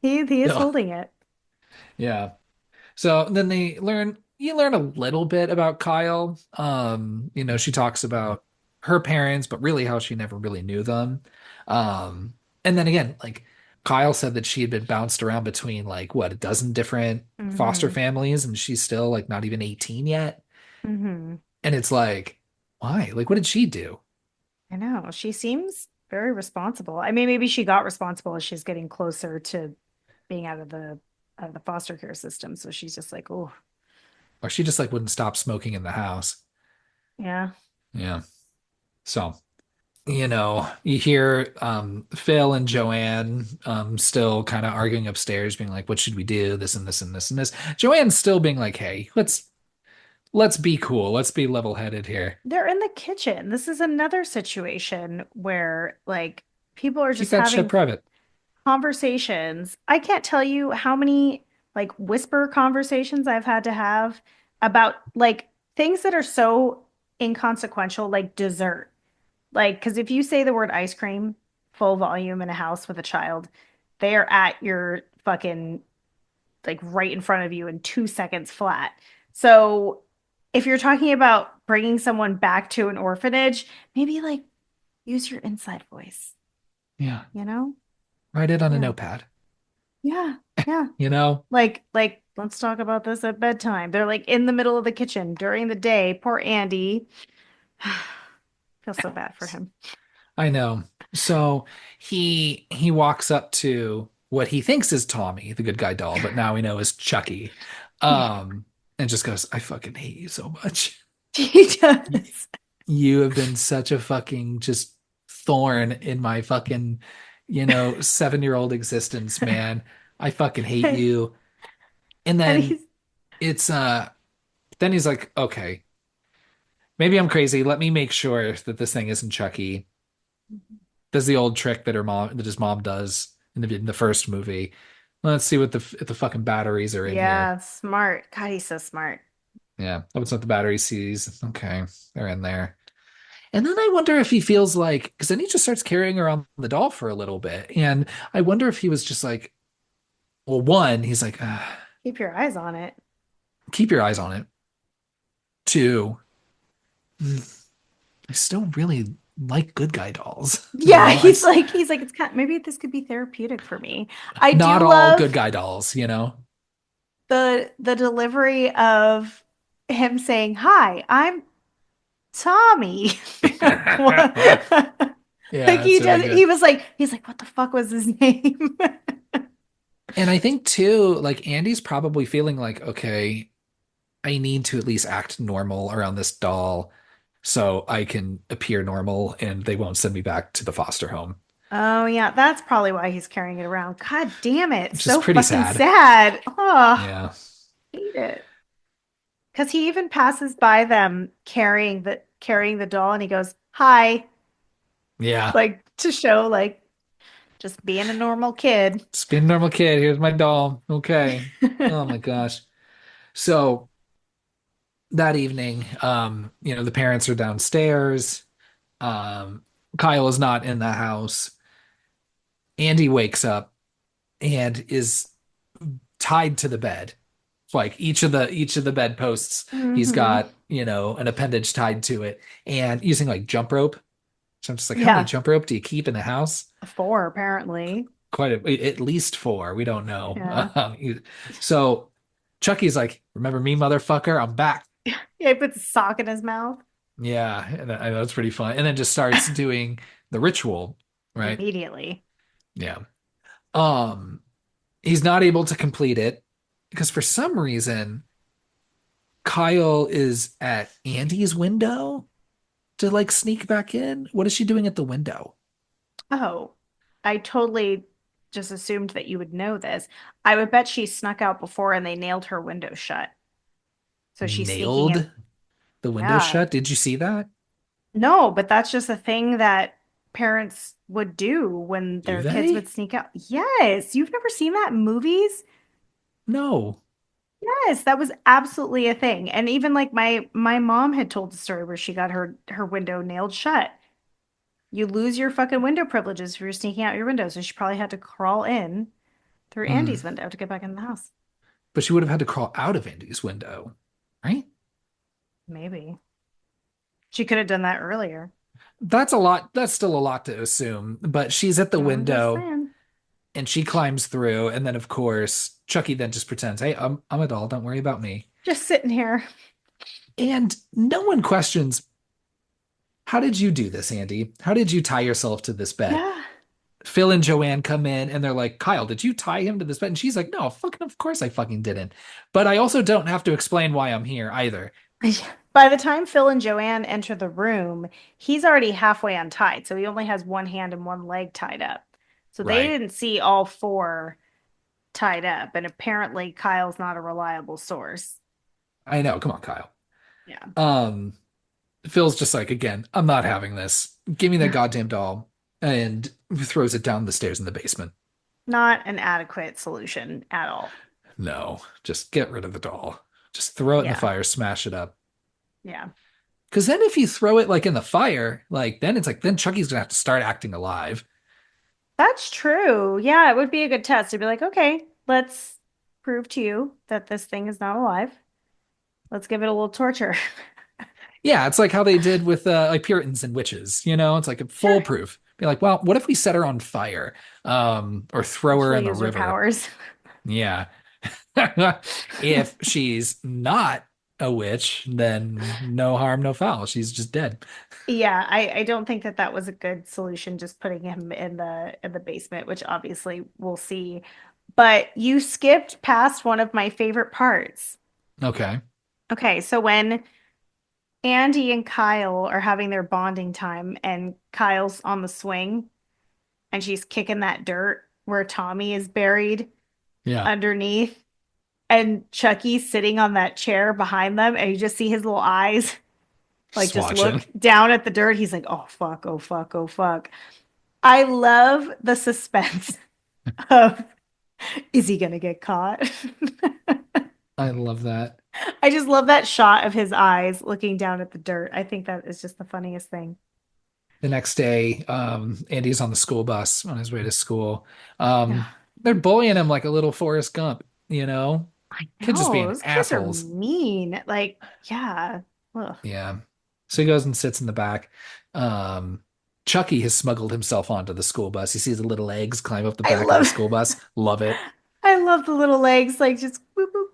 he is Yeah. holding it. Yeah. So then you learn a little bit about Kyle. She talks about her parents, but really how she never really knew them. And then again, like Kyle said that she had been bounced around between like what, a dozen different foster Hmm. families, and she's still like not even 18 yet. Hmm. And it's like, why? Like, what did she do? I know. She seems very responsible. I mean, maybe she got responsible as she's getting closer to being out of the foster care system. So she's just like, oh, Or she just like wouldn't stop smoking in the house. yeah. Yeah. So, you hear Phil and Joanne still kind of arguing upstairs, being like, what should we do? This and this and this and this. Joanne's still being like, hey, let's be cool. Let's be level-headed here. They're in the kitchen. This is another situation where like people are Keep just that shit having private. conversations. I can't tell you how many like whisper conversations I've had to have about like things that are so inconsequential, like dessert. Like, because if you say the word ice cream full volume in a house with a child, they are at your fucking like right in front of you in 2 seconds flat. So if you're talking about bringing someone back to an orphanage, maybe like use your inside voice, Yeah. you know? Write it on a Yeah. notepad. Yeah. Yeah. You know? Like let's talk about this at bedtime. They're like in the middle of the kitchen during the day. Poor Andy. Feel so bad for him. I know. So he walks up to what he thinks is Tommy, the good guy doll, but now we know is Chucky. Um, and just goes, I fucking hate you so much. He Y- does. You have been such a fucking just thorn in my fucking, 7-year-old existence, man. I fucking hate And you. And then he's it's then he's like, okay, maybe I'm crazy. Let me make sure that this thing isn't Chucky. Does the old trick that his mom does in the first movie. Let's see what if the fucking batteries are in here. yeah, smart. God, he's so smart. Yeah, opens up the battery sees. Okay, they're in there. And then I wonder if he feels like, because then he just starts carrying around the doll for a little bit. And I wonder if he was just like, well, one, he's like, Keep your eyes on it. keep your eyes on it. Two, I still really like good guy dolls. Yeah, I he's like it's kind maybe this could be therapeutic for me. I not do all good love guy dolls. the delivery of him saying, "Hi, I'm Tommy." Like what? Like Yeah, it's he very does he good. was like he's like what the fuck was his name? And I think too, like Andy's probably feeling like, okay, I need to at least act normal around this doll so I can appear normal and they won't send me back to the foster home, Oh yeah, that's probably why he's carrying it around. God damn it. which is So pretty fucking sad. sad. Oh, Yeah. hate it. Because he even passes by them carrying the doll and he goes, "Hi," Yeah. like to show like just being a normal kid. Just being a normal kid. Here's my doll. Okay. Oh my gosh. So that evening, the parents are downstairs. Um, Kyle is not in the house. Andy wakes up and is tied to the bed. Like each of the bedposts, he's Hmm. got, an appendage tied to it and using like jump rope. So I'm just like, how many Yeah, jump rope do you keep in the house? four apparently. At least four. We don't know. Yeah. So Chucky's like, remember me, motherfucker? I'm back. Yeah, he puts a sock in his mouth Yeah, and I know it's pretty fun. And then just starts doing the ritual, right? immediately. Yeah. Um, he's not able to complete it because for some reason Kyle is at Andy's window to like sneak back in. What is she doing at the window? Oh, I totally just assumed that you would know this. I would bet she snuck out before and they nailed her window shut. So she's sneaking in. Nailed the window Yeah. shut. Did you see that? No, but that's just a thing that parents would do when Do their kids would they? sneak out. Yes, you've never seen that in movies? No. Yes, that was absolutely a thing. And even like my mom had told the story where she got her window nailed shut. You lose your fucking window privileges if you're sneaking out your window. So she probably had to crawl in through Hmm. Andy's window to get back in the house. But she would have had to crawl out of Andy's window, right? Maybe. She could have done that earlier. That's a lot. That's still a lot to assume. But she's at the I'm just window saying. and she climbs through. And then, of course, Chucky then just pretends, hey, I'm a doll. Don't worry about me. Just sitting here. And no one questions, how did you do this, Andy? How did you tie yourself to this bed? Yeah. Phil and Joanne come in and they're like, Kyle, did you tie him to this bed? And she's like, no, fucking, of course I fucking didn't. But I also don't have to explain why I'm here either. By the time Phil and Joanne enter the room, he's already halfway untied. So he only has one hand and one leg tied up. So they Right. didn't see all four tied up. And apparently Kyle's not a reliable source. I know. Come on, Kyle. Yeah. Um, Phil's just like, again, I'm not having this. Give me that goddamn doll. And throws it down the stairs in the basement. Not an adequate solution at all. No, just get rid of the doll. Just throw it in the Yeah. fire, smash it up. Yeah. Because then if you throw it like in the fire, like then it's like, then Chucky's gonna have to start acting alive. That's true. Yeah, it would be a good test to be like, okay, let's prove to you that this thing is not alive. Let's give it a little torture. Yeah, it's like how they did with like Puritans and witches, it's like a Sure. foolproof. Be like, well, what if we set her on fire? Or throw her She'll in the use her river? powers. Yeah. If she's not a witch, then no harm, no foul. She's just dead. Yeah, I don't think that that was a good solution, just putting him in the basement, which obviously we'll see. But you skipped past one of my favorite parts. Okay. Okay, so when Andy and Kyle are having their bonding time and Kyle's on the swing and she's kicking that dirt where Tommy is buried Yeah. underneath and Chucky's sitting on that chair behind them and you just see his little eyes like Just just watching. look down at the dirt. He's like, "Oh fuck, oh fuck, oh fuck." I love the suspense of is he gonna get caught? I love that. I just love that shot of his eyes looking down at the dirt. I think that is just the funniest thing. The next day, Andy's on the school bus on his way to school. Yeah. They're bullying him like a little Forrest Gump, you know? I Kids just know, being those kids are assholes. mean. Like, yeah. Ugh. Yeah. So he goes and sits in the back. Um, Chucky has smuggled himself onto the school bus. He sees the little eggs climb up the I back of the love school bus. Love it. I love the little legs, like just boop boop.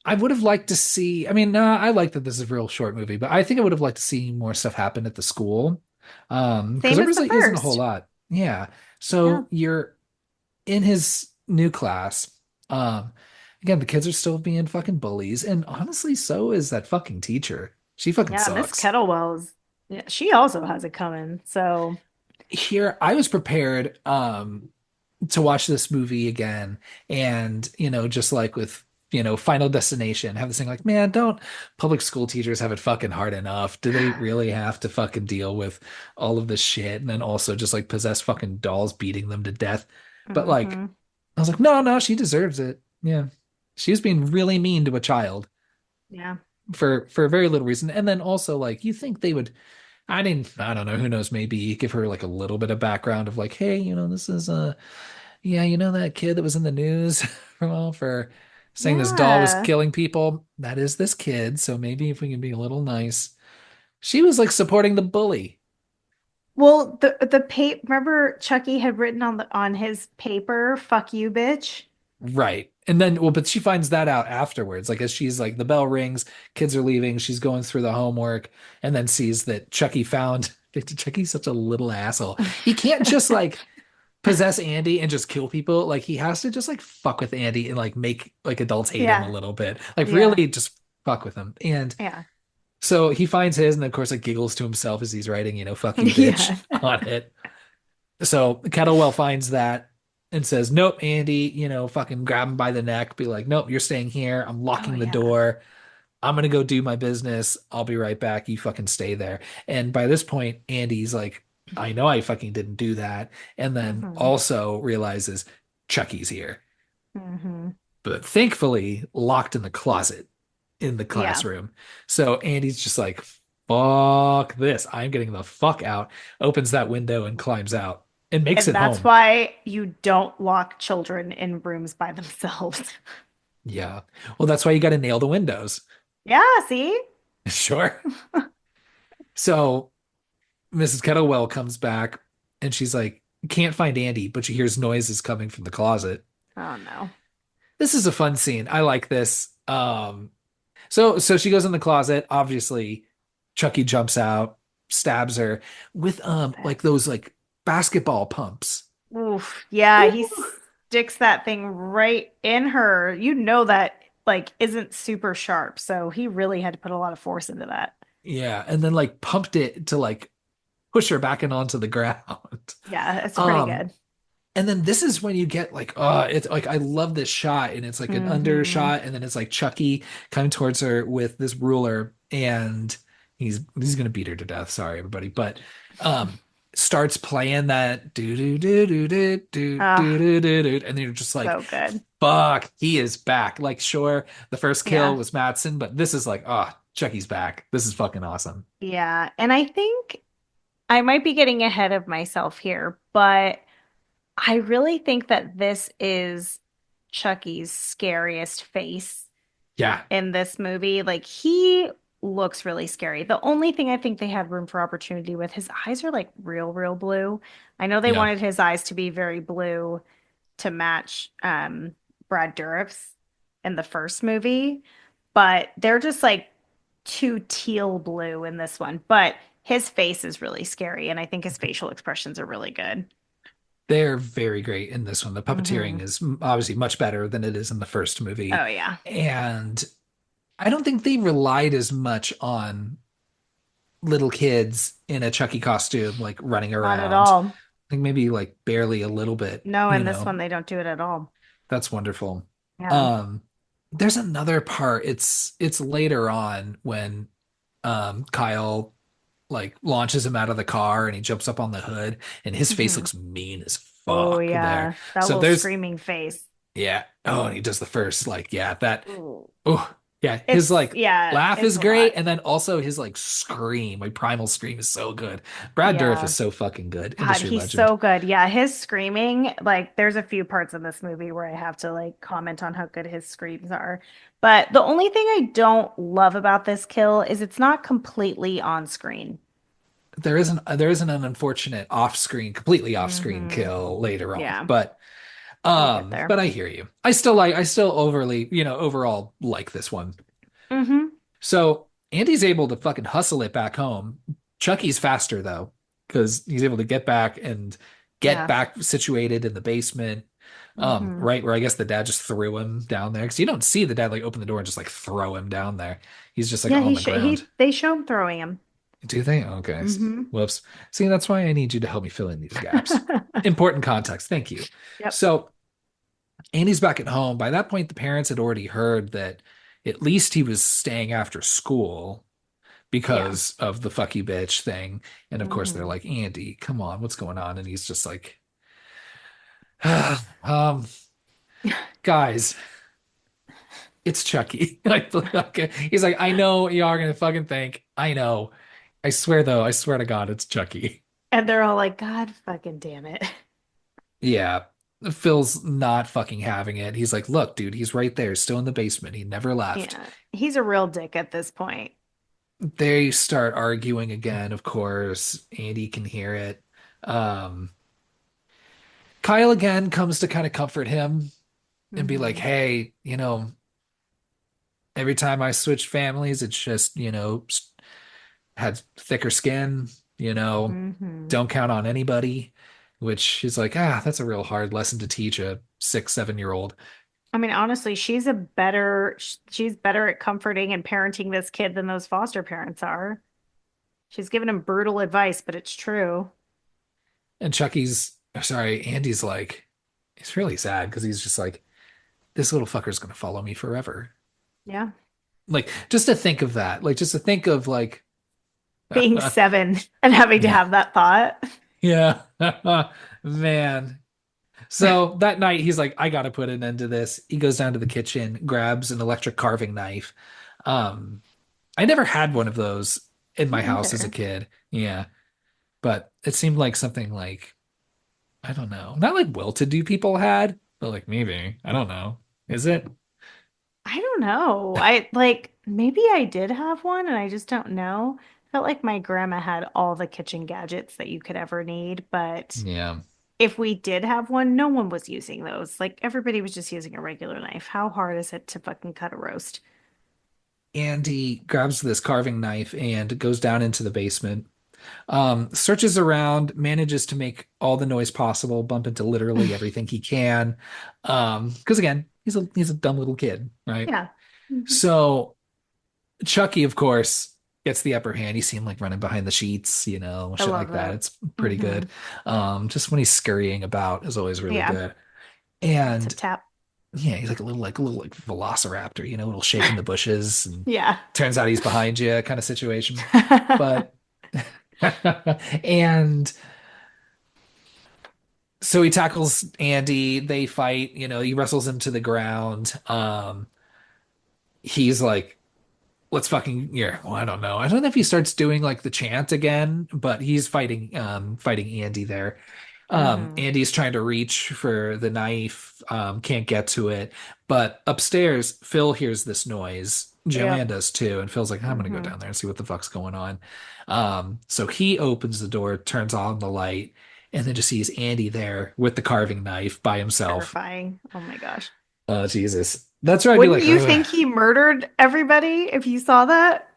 I would have liked to see, I mean, I like that this is a real short movie, but I think I would have liked to see more stuff happen at the school. Because Same there as the really isn't a whole first. lot. Yeah. Yeah. So you're in his new class. Um, Again, the kids are still being fucking bullies, and honestly, so is that fucking teacher. She fucking Yeah, Miss sucks. Kettlewell's yeah, she also has it coming. So Here, I was prepared to watch this movie again, and just like with Final Destination, have this thing like, man, don't public school teachers have it fucking hard enough? Do they really have to fucking deal with all of this shit and then also just like possess fucking dolls beating them to death? But like, hmm. I was like, no, no, she deserves it. Yeah. She was being really mean to a child Yeah. for very little reason. And then also like you think they would I don't know, who knows, maybe give her like a little bit of background of like, hey, this is yeah, that kid that was in the news for saying this doll was Yeah. killing people. That is this kid, so maybe if we can be a little nice. She was like supporting the bully. Well, the paper, remember Chucky had written on the on his paper, "Fuck you, bitch." Right. And then, well, but she finds that out afterwards. Like, as she's like, the bell rings, kids are leaving, she's going through the homework, and then sees that Chucky found. Chucky's such a little asshole. He can't just like possess Andy and just kill people. Like, he has to just like fuck with Andy and like make like adults hate him a Yeah. little bit. Like, Yeah. really just fuck with him. And Yeah. so he finds his, and then, of course, like giggles to himself as he's writing, fuck you, bitch Yeah. on it. So Kettlewell finds that and says, "Nope, Andy, fucking grab him by the neck, be like, nope, you're staying here. I'm Oh locking the yeah. door. I'm gonna go do my business. I'll be right back. You fucking stay there." And by this point, Andy's like, "I know I fucking didn't do that." And then Hmm. also realizes Chucky's here, Hmm. but thankfully locked in the closet in the Yeah. classroom. So Andy's just like, fuck this. I'm getting the fuck out, opens that window and climbs out and makes And it that's home. why you don't lock children in rooms by themselves. Yeah. Well, that's why you got to nail the windows. Yeah, see? Sure. So Mrs. Kettlewell comes back and she's like, can't find Andy, but she hears noises coming from the closet. Oh no. This is a fun scene. I like this. So she goes in the closet. Obviously, Chucky jumps out, stabs her with like those like basketball pumps. Oof. Yeah, he Ooh. sticks that thing right in her. You know that like isn't super sharp, so he really had to put a lot of force into that. Yeah, and then like pumped it to like push her back and onto the ground. Yeah, it's pretty Um, good. And then this is when you get like, it's like I love this shot, and it's like an under Hmm. shot, and then it's like Chucky coming towards her with this ruler, and he's gonna beat her to death. Sorry, everybody, but um, starts playing that do do do do do do do Ah, do do do, and then you're just like, so good. fuck, he is back. Like, sure, the first kill Yeah. was Madsen, but this is like, Chucky's back. This is fucking awesome. Yeah. And I think I might be getting ahead of myself here, but I really think that this is Chucky's scariest face Yeah, in this movie. Like he looks really scary. The only thing I think they had room for opportunity with, his eyes are like real, real blue. I know they yeah. wanted his eyes to be very blue to match Brad Dourif's in the first movie, but they're just like too teal blue in this one. But his face is really scary, and I think his facial expressions are really good. They're very great in this one. The Hmm. puppeteering is obviously much better than it is in the first movie. Oh yeah. And I don't think they relied as much on little kids in a Chucky costume, like running Not at around. all. I think maybe like barely a little bit, No, in this one they don't do it at all. That's wonderful. Yeah. Um, there's another part. It's later on when Kyle like launches him out of the car and he jumps up on the hood and his face Hmm. looks mean as Oh fuck there. yeah, that So little there's screaming face. Yeah. Oh, and he does the first, like, yeah, that. Ooh. Oh, yeah. His It's like yeah, laugh it's is a lot. great, and then also his like scream, like primal scream, is so good. Brad Dourif is Yeah. so fucking good, God, industry he's legend. so good. Yeah, his screaming, like there's a few parts in this movie where I have to like comment on how good his screams are. But the only thing I don't love about this kill is it's not completely on screen. There isn't an unfortunate completely off-screen Hmm. kill later on, Yeah, but we'll get there. I hear you. I still overly, overall like this one. Hmm. So Andy's able to fucking hustle it back home. Chucky's faster though, because he's able to get back and get Yeah. back situated in the basement. Hmm. Right where I guess the dad just threw him down there. Because you don't see the dad like open the door and just like throw him down there. He's just like Yeah, on the ground. they show him throwing him. Do they? Okay. Hmm. Whoops. See, that's why I need you to help me fill in these gaps. Important context. Thank you. Yep. So Andy's back at home. By that point, the parents had already heard that at least he was staying after school Yeah. because of the fuck you bitch thing. And of course, they're Hmm. like, Andy, come on, what's going on? And he's just like, um, guys, it's Chucky. Like, okay. He's like, I know you are gonna fucking think. I know. I swear though, I swear to God, it's Chucky. And they're all like, God fucking damn it. Yeah. Phil's not fucking having it. He's like, look, dude, he's right there, still in the basement. He never left. Yeah. He's a real dick at this point. They start arguing again, of course. Andy can hear it. Um, Kyle again comes to kind of comfort him and be like, Hmm. hey, every time I switch families, it's just, had thicker skin, Hmm. don't count on anybody, which is like, that's a real hard lesson to teach a 6, 7 year old. I mean, honestly, she's better at comforting and parenting this kid than those foster parents are. She's giving him brutal advice, but it's true. And Andy's like, he's really sad because he's just like, this little fucker's gonna follow me forever. Yeah. Like, just to think of that, like, just to think of like, Being 7 and having to yeah, have that thought. yeah, man. So that night, he's like, I gotta put an end to this. He goes down to the kitchen, grabs an electric carving knife. Um, I never had one of those in my Me house as a either. kid. Yeah, but it seemed like something like, I don't know, not like well-to-do people had, but like maybe, I don't know. Is it? I don't know. Maybe I did have one and I just don't know. Felt like my grandma had all the kitchen gadgets that you could ever need, but Yeah. if we did have one, no one was using those. Like everybody was just using a regular knife. How hard is it to fucking cut a roast? Andy grabs this carving knife and goes down into the basement. Searches around, manages to make all the noise possible, bump into literally everything he can. Because again, he's a dumb little kid, right? Yeah. Mhm. So Chucky, of course, gets the upper hand. He seemed like running behind the sheets, I shit love like that. that. It's pretty Hmm. good. Just when he's scurrying about is always really Yeah. good. Tip And tap. yeah, he's like a little like velociraptor, a little shake in the bushes, and Yeah. turns out he's behind you kind of situation. But and so he tackles Andy, they fight, he wrestles him to the ground. He's like, let's fucking, yeah, well, I don't know. I don't know if he starts doing like the chant again, but he's fighting Andy there. Hmm. Andy's trying to reach for the knife, can't get to it. But upstairs, Phil hears this noise. Joanne Yep. does too, and Phil's like, I'm gonna go Hmm. down there and see what the fuck's going on. So he opens the door, turns on the light, and then just sees Andy there with the carving knife by himself. Terrifying. Oh my gosh. Oh, Jesus. That's where I'd be Wouldn't like, you ugh. think he murdered everybody if you saw that?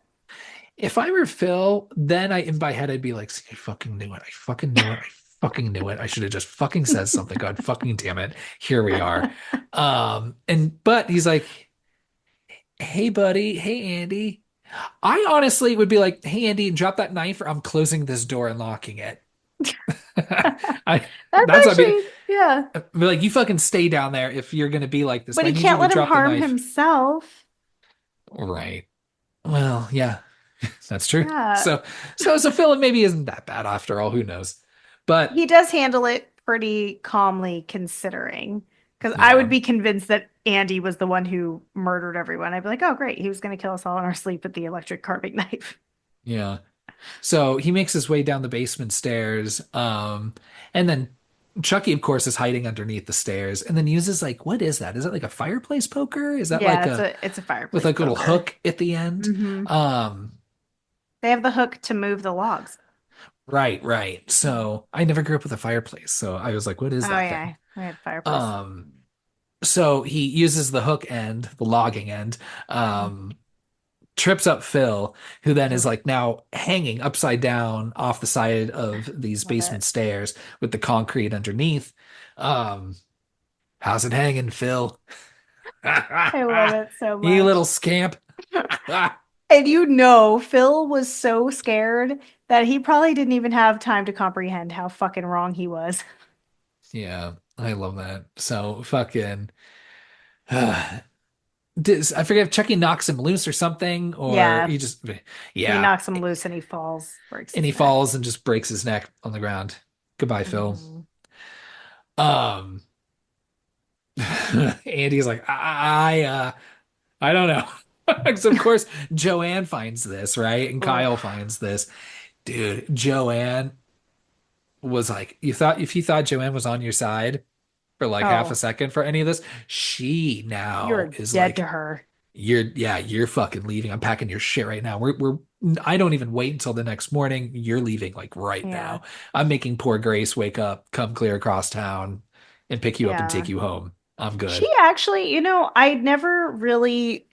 If I were Phil, then in my head I'd be like, see, I fucking knew it. I fucking knew it. I fucking knew it. I should have just fucking said something. God fucking damn it. Here we are. But he's like, hey buddy, hey Andy. I honestly would be like, hey Andy, drop that knife or I'm closing this door and locking it. I That's that's what actually, yeah. I'd be like, you fucking stay down there if you're gonna be like this, But but I he need you can't to let him drop the harm knife. himself. Right. Well, yeah, that's true. Yeah. So Philip maybe isn't that bad after all. Who knows? But He does handle it pretty calmly considering. Because I would yeah, be convinced that Andy was the one who murdered everyone. I'd be like, oh, great. He was going to kill us all in our sleep with the electric carving knife. yeah. So he makes his way down the basement stairs. And then Chucky, of course, is hiding underneath the stairs, and then uses like, what is that? Is that like a fireplace poker? Is that Yeah, like it's a with fireplace like a little poker. hook at the end? Hmm. Um, They have the hook to move the logs. right, right. Mhm. So I never grew up with a fireplace, so I was like, what is Oh that thing? yeah, we had fireplace. Um, so he uses the hook end, the logging end, Mhm. um, trips up Phil, who then is Oof, like now hanging upside down off the side of these love it. basement stairs with the concrete underneath. Um, how's it hanging, Phil? I love it so You little much. scamp. And Phil was so scared that he probably didn't even have time to comprehend how fucking wrong he was. Yeah, I love that. So fucking. I forget if Chucky knocks him loose or something, or Yeah, he just, he yeah, knocks him loose and he falls, breaks and he his neck. falls and just breaks his neck on the ground. Goodbye, Phil. Hmm. Um, Andy's like, I don't know. Because of course Joanne finds this, right? And Kyle Oof. finds this. Dude, Joanne was like, you thought if you thought Joanne was on your side, for like half a Oh, second for any of this. She now you're is dead to like, her. you're fucking leaving. I'm packing your shit right now. I don't even wait until the next morning. You're leaving like right Yeah. now. I'm making poor Grace wake up, come clear across town, and pick you up and take Yeah. you home. I'm She good. actually, I never really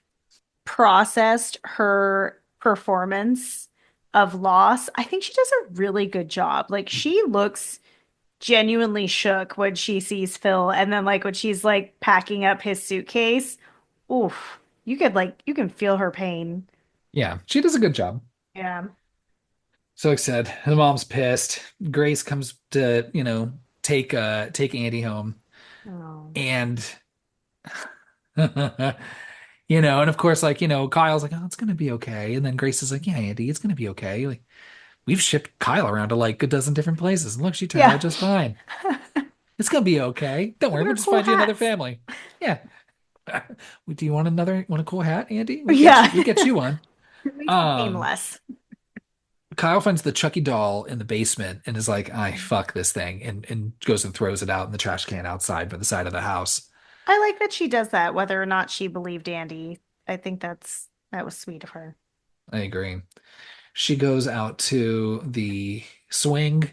processed her performance of loss. I think she does a really good job. Like she looks genuinely shook when she sees Phil, and then like when she's like packing up his suitcase. Oof. You can feel her pain. Yeah, she does a good job. Yeah. So like I said, the mom's pissed. Grace comes to, take Andy home. Oh. And and of course, like, Kyle's like, oh, it's gonna be okay. And then Grace is like, yeah, Andy, it's gonna be okay. Like, we've shipped Kyle around to like a dozen different places. And look, she turned out Yeah. just fine. It's gonna be okay. Don't Look worry, at we'll her just cool find you another hats. family. Yeah. Do you want a cool hat, Andy? Yeah. We'll get you one. It makes it Um, painless. Kyle finds the Chucky doll in the basement and is like, I fuck this thing, and goes and throws it out in the trash can outside by the side of the house. I like that she does that, whether or not she believed Andy. I think that was sweet of her. I agree. She goes out to the swing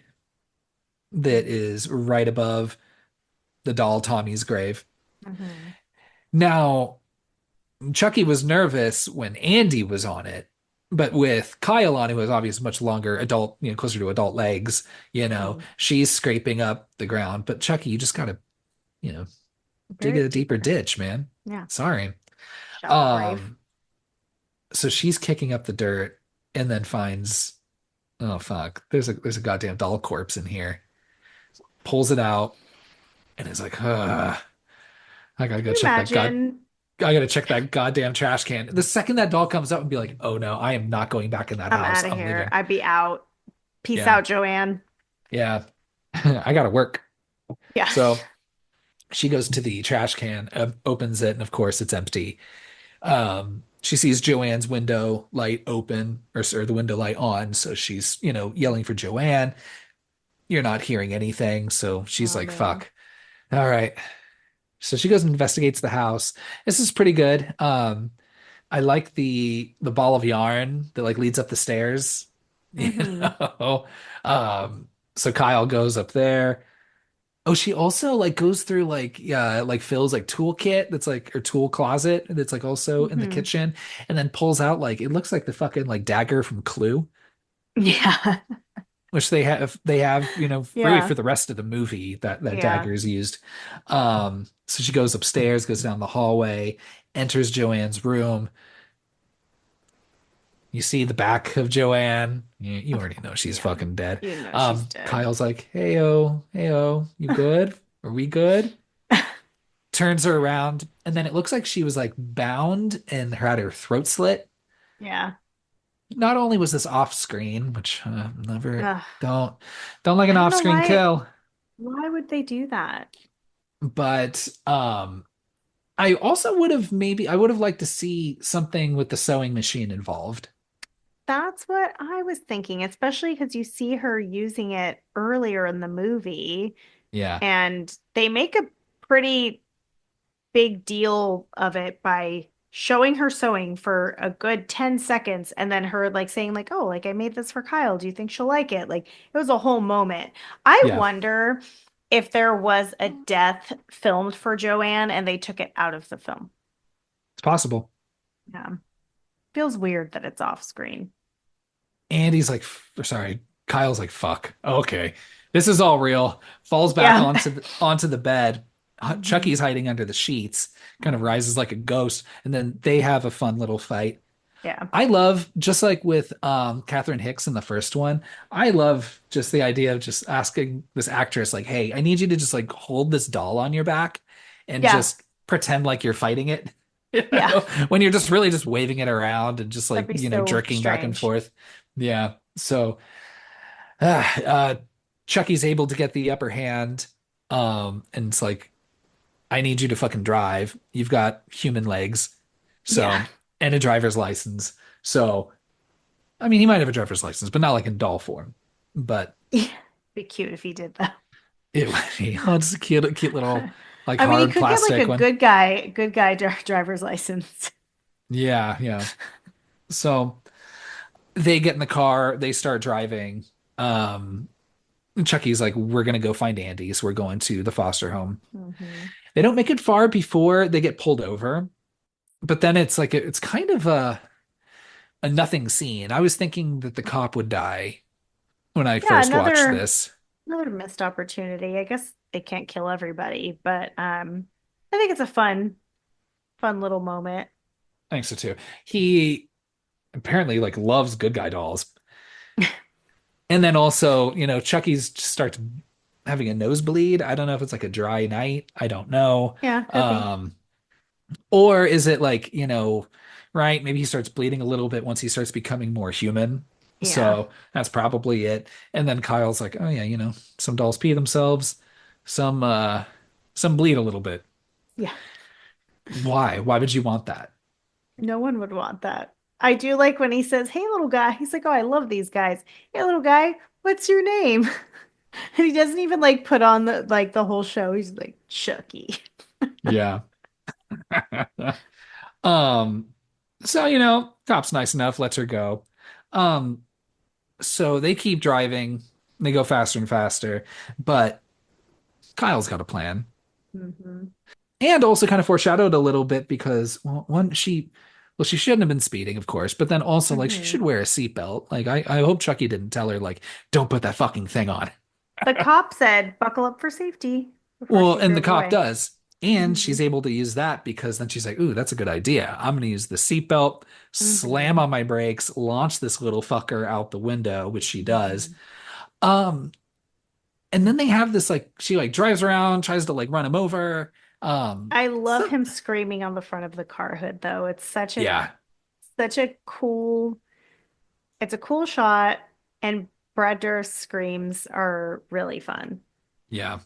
that is right above the doll Tommy's grave. Mm-hmm. Now, Chucky was nervous when Andy was on it, but with Kyle on, who has obviously much longer adult, closer to adult legs, Hmm. she's scraping up the ground. But Chucky, you just gotta, you know, dig Very a deeper deeper. ditch, man. Yeah. Sorry. Shallow grave. Um, so she's kicking up the dirt and then finds, oh fuck, there's a goddamn doll corpse in here. Pulls it out and is like, I gotta Can go you check that god. imagine? I gotta check that goddamn trash can. The second that doll comes up and be like, oh no, I am not going back in that I'm house. out of I'm here. leaving. I'd be out. Peace Yeah, out, Joanne. yeah. I gotta work. Yeah. So she goes to the trash can, opens it, and of course it's empty. She sees Joanne's window light open, or the window light on. So she's, yelling for Joanne. You're not hearing anything. So she's Oh like, man. fuck. All right. So she goes and investigates the house. This is pretty good. I like the ball of yarn that like leads up the stairs. You Hmm. know. So Kyle goes up there. Oh, she also like goes through like, yeah, like Phil's like toolkit that's like her tool closet that's like also in the Hmm. kitchen, and then pulls out like it looks like the fucking like dagger from Clue, Yeah. which they have really Yeah. for the rest of the movie that Yeah. dagger is used. So she goes upstairs, goes down the hallway, enters Joanne's room. You see the back of Joanne. You Of already know course. she's Yeah. fucking dead. You know she's dead. Kyle's like, "Heyo, heyo, you good? Are we good?" Turns her around, and then it looks like she was like bound and had her throat slit. Yeah. Not only was this off screen, which never Ugh. don't like an I don't off know screen kill, why would they do that? but I also I would have liked to see something with the sewing machine involved. That's what I was thinking, especially because you see her using it earlier in the movie, Yeah, and they make a pretty big deal of it by showing her sewing for a good 10 seconds and then her like saying like, "Oh, like I made this for Kyle. Do you think she'll like it?" Like it was a whole moment. I yeah, wonder if there was a death filmed for Joanne and they took it out of the film. it's possible. Yeah. Feels weird that it's off screen. Andy's like, sorry, Kyle's like, fuck. Okay, this is all real. Falls back Yeah. onto the bed. Mhm. Chucky's hiding under the sheets, kind of rises like a ghost, and then they have a fun little fight. Yeah. I love, just like with Catherine Hicks in the first one, I love just the idea of just asking this actress, like, hey, I need you to just like hold this doll on your back and Yeah. just pretend like you're fighting it. You Yeah. know, when you're just really just waving it around and just That'd like, be so jerking back and strange. forth. Yeah. So uh, uh, Chucky's able to get the upper hand. And it's like, I need you to fucking drive. You've got human legs. Yeah. So, and a driver's license. So, I mean, he might have a driver's license, but not like in doll form. But Yeah. Be cute if he did it would be, oh, it's a cute, cute little, that. like I mean, he hard could get like a plastic one. good guy driver's license. Yeah, yeah. So they get in the car, they start driving. Um, Chucky's like, we're gonna go find Andy, so we're going to the foster home. Hmm. They don't make it far before they get pulled over, but then it's like it's kind of a nothing scene. I was thinking that the cop would die when I Yeah, first watched this. another missed opportunity. I guess they can't kill everybody, but I think it's a fun little moment. I think so too. He apparently like loves good guy dolls. And then also, Chucky's just starts having a nosebleed. I don't know if it's like a dry night. I don't know. Yeah, could be. Um, or is it like, right? Maybe he starts bleeding a little bit once he starts becoming more human. Yeah. So that's probably it. And then Kyle's like, oh yeah, some dolls pee themselves, some some bleed a little bit. Yeah. Why? Why would you want that? No one would want that. I do like when he says, "Hey, little guy." He's like, "Oh, I love these guys." Hey, little guy, what's your name? And he doesn't even like put on the whole show. He's like, Chucky. Yeah. Um, so, cop's nice enough, lets her go. Um, so they keep driving, they go faster and faster, but Kyle's got a plan. Hmm. And also kind of foreshadowed a little bit because well, she shouldn't have been speeding, of course, but then also like she Hmm. should wear a seatbelt. Like I hope Chucky didn't tell her like, don't put that fucking thing on. The cop said, "Buckle up for safety," before Well, she and the drove cop away. does. And Hmm. she's able to use that because then she's like, ooh, that's a good idea. I'm gonna use the seatbelt, slam Hmm. on my brakes, launch this little fucker out the window, which she does. Hmm. Um, and then they have this like she like drives around, tries to like run him over. I love So him screaming on the front of the car hood, though. yeah, Such a cool, it's a cool shot, and Brad Dourif's screams are really fun. yeah.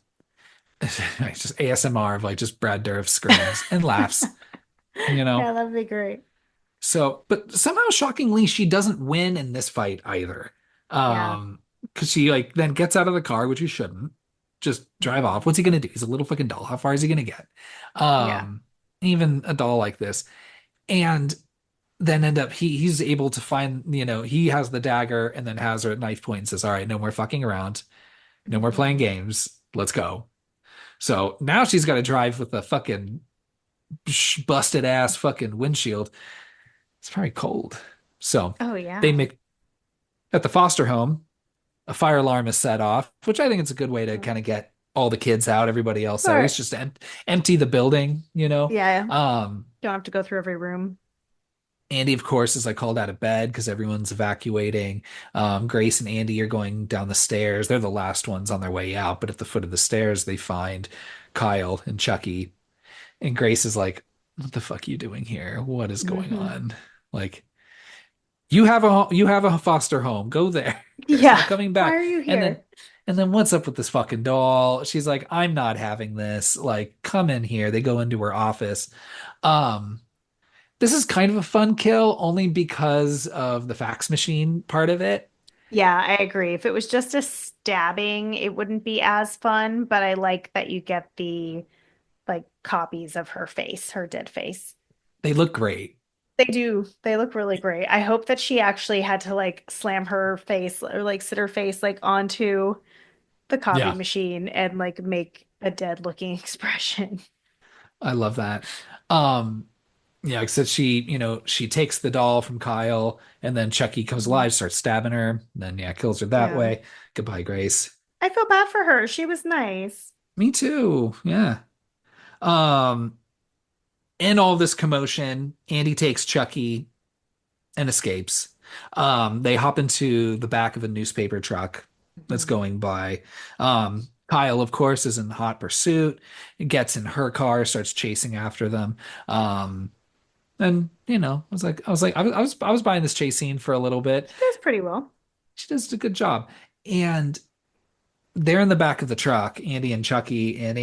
It's just ASMR of like just Brad Dourif screams and laughs, you know. Yeah, that'd be great. So, but somehow shockingly, she doesn't win in this fight either. Yeah. Because she like then gets out of the car, which he shouldn't. Just drive off. What's he gonna do? He's a little fucking doll. How far is he gonna get? Yeah. Um, Even a doll like this. And then end up he's able to find, he has the dagger and then has her at knife point and says, all right, no more fucking around, no more playing Mhm. games. Let's go. So now she's got to drive with a fucking busted ass fucking windshield. It's very cold. So Oh they yeah. make at the foster home, a fire alarm is set off, which I think it's a good way to Of kind of get all the kids out, everybody else out, at least just course. to empty the building. Yeah. Um, Don't have to go through every room. Andy, of course, is like called out of bed because everyone's evacuating. Grace and Andy are going down the stairs. They're the last ones on their way out, but at the foot of the stairs, they find Kyle and Chucky. And Grace is like, "What the fuck are you doing here? What is going Hmm. on? Like, you have a foster home. Go there. There's no Yeah. coming Why back." are you And then here? and then what's up with this fucking doll? She's like, "I'm not having this. Like, come in here." They go into her office. Um, this is kind of a fun kill only because of the fax machine part of it. Yeah, I agree. If it was just a stabbing, it wouldn't be as fun, but I like that you get the like copies of her face, her dead face. They look great. They do. They look really great. I hope that she actually had to like slam her face or like sit her face like onto the copy Yeah, machine and like make a dead looking expression. I love that. Um, yeah, except she takes the doll from Kyle, and then Chucky comes Mhm. alive, starts stabbing her, then yeah, kills her that Yeah. way. Goodbye, Grace. I feel bad for her. She was nice. Me too. Yeah. Um, in all this commotion, Andy takes Chucky and escapes. They hop into the back of a newspaper truck that's Mhm. going by. Kyle, of course, is in hot pursuit. Gets in her car, starts chasing after them. And I was buying this chase scene for a little bit. She does pretty well. She does a good job. And they're in the back of the truck, Andy and Chucky, and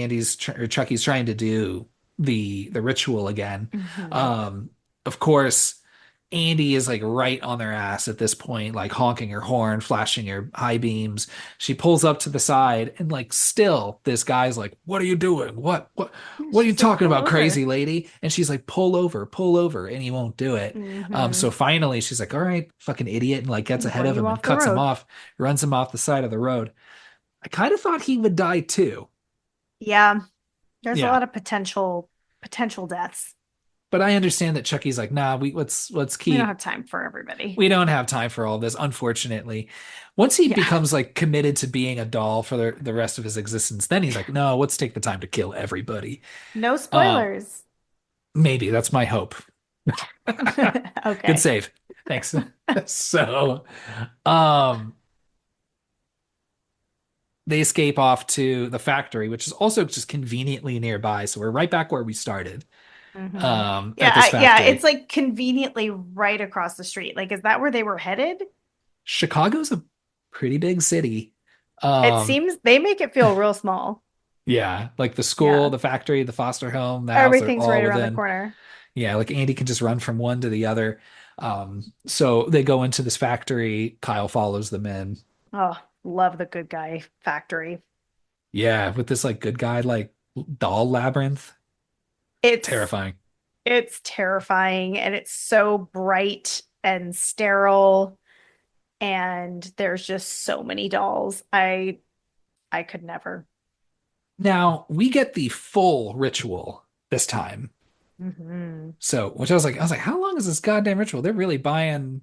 or Chucky's trying to do the ritual again. Hmm. Um, of course. Andy is like right on their ass at this point, like honking her horn, flashing her high beams. She pulls up to the side and like still this guy's like, "What are you doing? What are you She's like, talking pull about, over. crazy lady?" And she's like, pull over," and he won't do it. Hmm. So finally she's like, "All right, fucking idiot," and like gets ahead Run of you him and off the cuts him road. off, runs him off the side of the road. I kind of thought he would die too. Yeah, there's a Yeah. lot of potential deaths. But I understand that Chucky's like, nah, let's We don't keep have time for everybody. we don't have time for all this, unfortunately. Once he Yeah. becomes like committed to being a doll for the rest of his existence, then he's like, no, let's take the time to kill everybody. No Um, spoilers. maybe that's my hope. Good Okay. save. Thanks. So, um, they escape off to the factory, which is also just conveniently nearby. So we're right back where we started, Hmm. at this Yeah, it's factory. like conveniently right across the street. Like, is that where they were headed? Chicago's a pretty big city. It Um, seems they make it feel real small. yeah, like the school, Yeah. the factory, the foster home, the house, they're Everything's all right around the within. corner. Yeah, like Andy can just run from one to the other. So they go into this factory. Kyle follows them in. Oh, love the good guy factory. Yeah, with this like good guy like doll labyrinth. It's Terrifying. it's terrifying and it's so bright and sterile and there's just so many dolls. I could never. Now we get the full ritual this time. Hmm. So, which I was like, how long is this goddamn ritual? They're really buying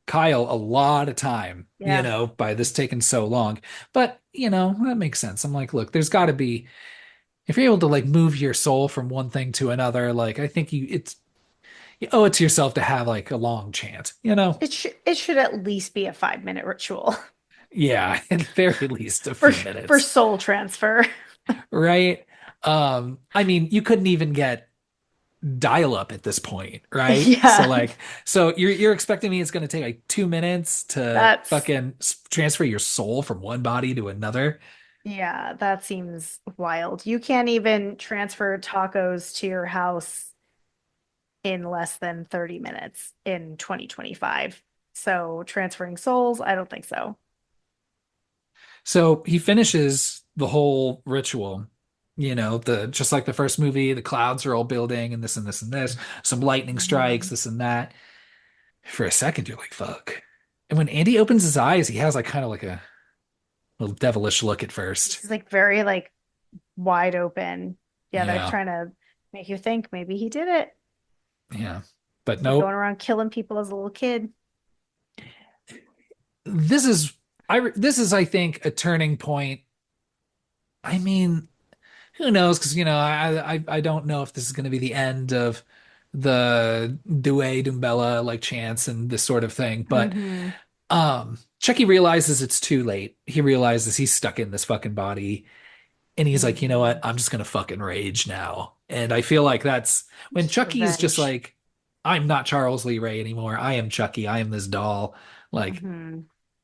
Kyle a lot of time, Yeah. by this taking so long. But, that makes sense. I'm like, look, there's got to be, if you're able to like move your soul from one thing to another, like I think you owe it to yourself to have like a long chant. It should at least be a 5 minute ritual Yeah, at the very least a for few for minutes, soul transfer. right? I mean, you couldn't even get dial up at this point, right? So Yeah. like, so you're expecting me it's going to take like 2 minutes to That's fucking transfer your soul from one body to another. yeah, that seems wild. You can't even transfer tacos to your house in less than 30 minutes in 2025. So transferring souls, I don't think so. So he finishes the whole ritual. The just like the first movie, the clouds are all building and this and this and this. Some lightning strikes, Mhm. this and that. For a second, you're like, fuck. And when Andy opens his eyes, he has like kind of like a little devilish look at first. He's like very like wide open. Yeah, they're Yeah, trying to make you think maybe he did it. yeah. But He's been going nope. around killing people as a little kid. This is this is I think a turning point. I mean, who knows? Because I don't know if this is going to be the end of the Due Dumbella like chance and this sort of thing. But Hmm. Chucky realizes it's too late. He realizes he's stuck in this fucking body, and he's like, you know what? Hmm. I'm just gonna fucking rage now. And I feel like that's when Just Chucky is just revenge. like, I'm not Charles Lee Ray anymore. I am Chucky. I am this doll. Like, Hmm.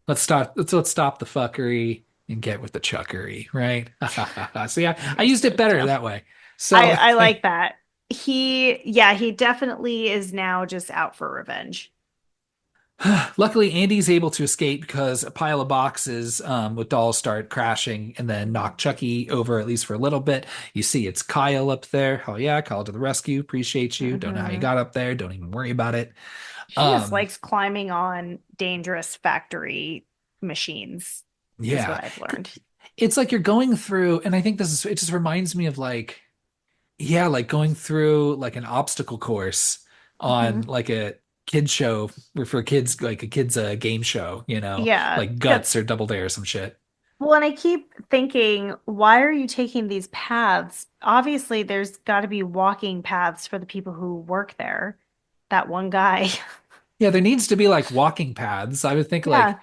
let's stop the fuckery and get with the chuckery, right? So yeah, I Yes, used it good better stuff. that way. I So I like that. He definitely is now just out for revenge. luckily Andy's able to escape because a pile of boxes with dolls start crashing and then knock Chucky over at least for a little bit. You see it's Kyle up there. Oh yeah, Kyle to the rescue. Appreciate you. Don't know how you Hmm. got up there. Don't even worry about it. She just Um, likes climbing on dangerous factory machines, is yeah. what I've learned. It's like you're going through, and I think it just reminds me of like, yeah, like going through like an obstacle course on Hmm. like a kid show for kids, like a kids game show, Yeah. like Yeah. Guts or Double Dare or some shit. Well, and I keep thinking, why are you taking these paths? Obviously, there's got to be walking paths for the people who work there. That one guy. Yeah, there needs to be like walking paths. I would think Yeah.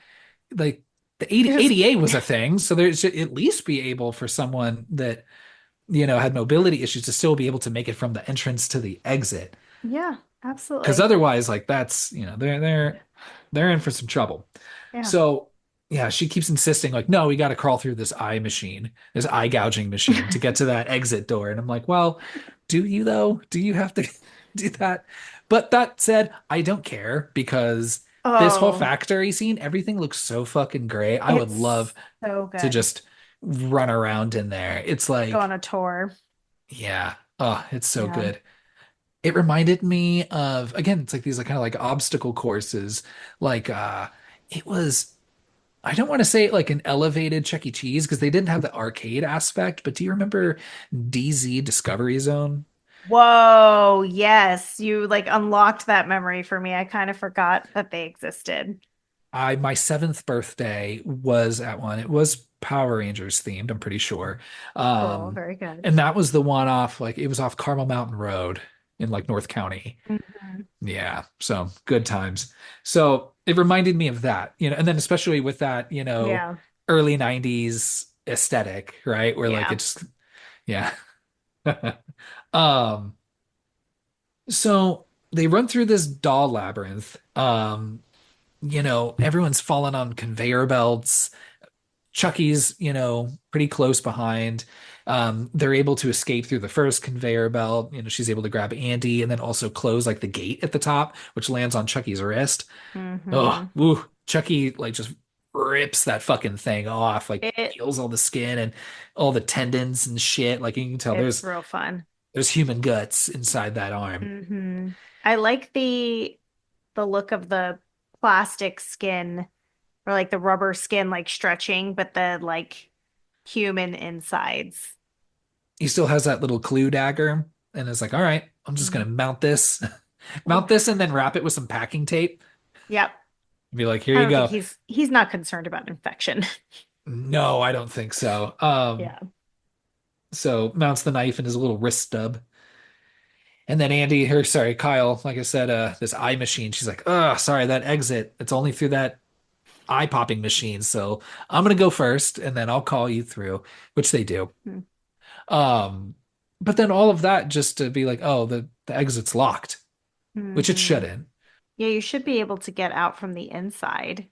like the 80, There's, 80A was a thing, so there should at least be able for someone that had mobility issues to still be able to make it from the entrance to the exit. yeah, Because absolutely. otherwise, like that's they're in for some trouble. Yeah. So yeah, she keeps insisting, like, no, we got to crawl through this eye machine, this eye gouging machine to get to that exit door. And I'm like, well, do you though? Do you have to do that? But that said, I don't care because this whole Oh, factory scene, everything looks so fucking great. I would love it's so to good. just run around in there. It's Go on like, a tour. yeah, oh, it's so Yeah. good. It reminded me of, again, it's like these like kind of like obstacle courses. Like it was, I don't want to say like an elevated Chuck E. Cheese because they didn't have the arcade aspect, but do you remember DZ Discovery Zone? Whoa, yes, you like unlocked that memory for me. I kind of forgot that they existed. I My seventh birthday was at one. It was Power Rangers themed, I'm pretty sure. Cool, Um, very good. and that was the one off like it was off Carmel Mountain Road in like North County. Mhm. Yeah, so good times. So it reminded me of that, and then especially with that, Yeah, early 90s aesthetic, right? Where like yeah. it's yeah. Um, so they run through this doll labyrinth. Everyone's falling on conveyor belts. Chucky's, pretty close behind. They're able to escape through the first conveyor belt. She's able to grab Andy and then also close like the gate at the top, which lands on Chucky's wrist. Oh, Hmm. ooh, Chucky like just rips that fucking thing off, like It peels all the skin and all the tendons and shit. Like you can tell it's there's real fun. there's human guts inside that arm. Hmm. I like the look of the plastic skin or like the rubber skin like stretching, but the like human insides. He still has that little clue dagger and is like, all right, I'm just Mm. gonna mount this, Well, mount this, and then wrap it with some packing tape. yep. Be like, here I you don't think go. he's not concerned about infection. No, I don't think so. Yeah. So mounts the knife in his little wrist stub. And then Andy, or sorry, Kyle, like I said, this eye machine, she's like, oh, sorry, that exit, it's only through that eye popping machine. So I'm gonna go first and then I'll call you through, which they do. Um, but then all of that just to be like, oh, the exit's locked, which it Mm-hmm. shouldn't. Yeah, you should be able to get out from the inside.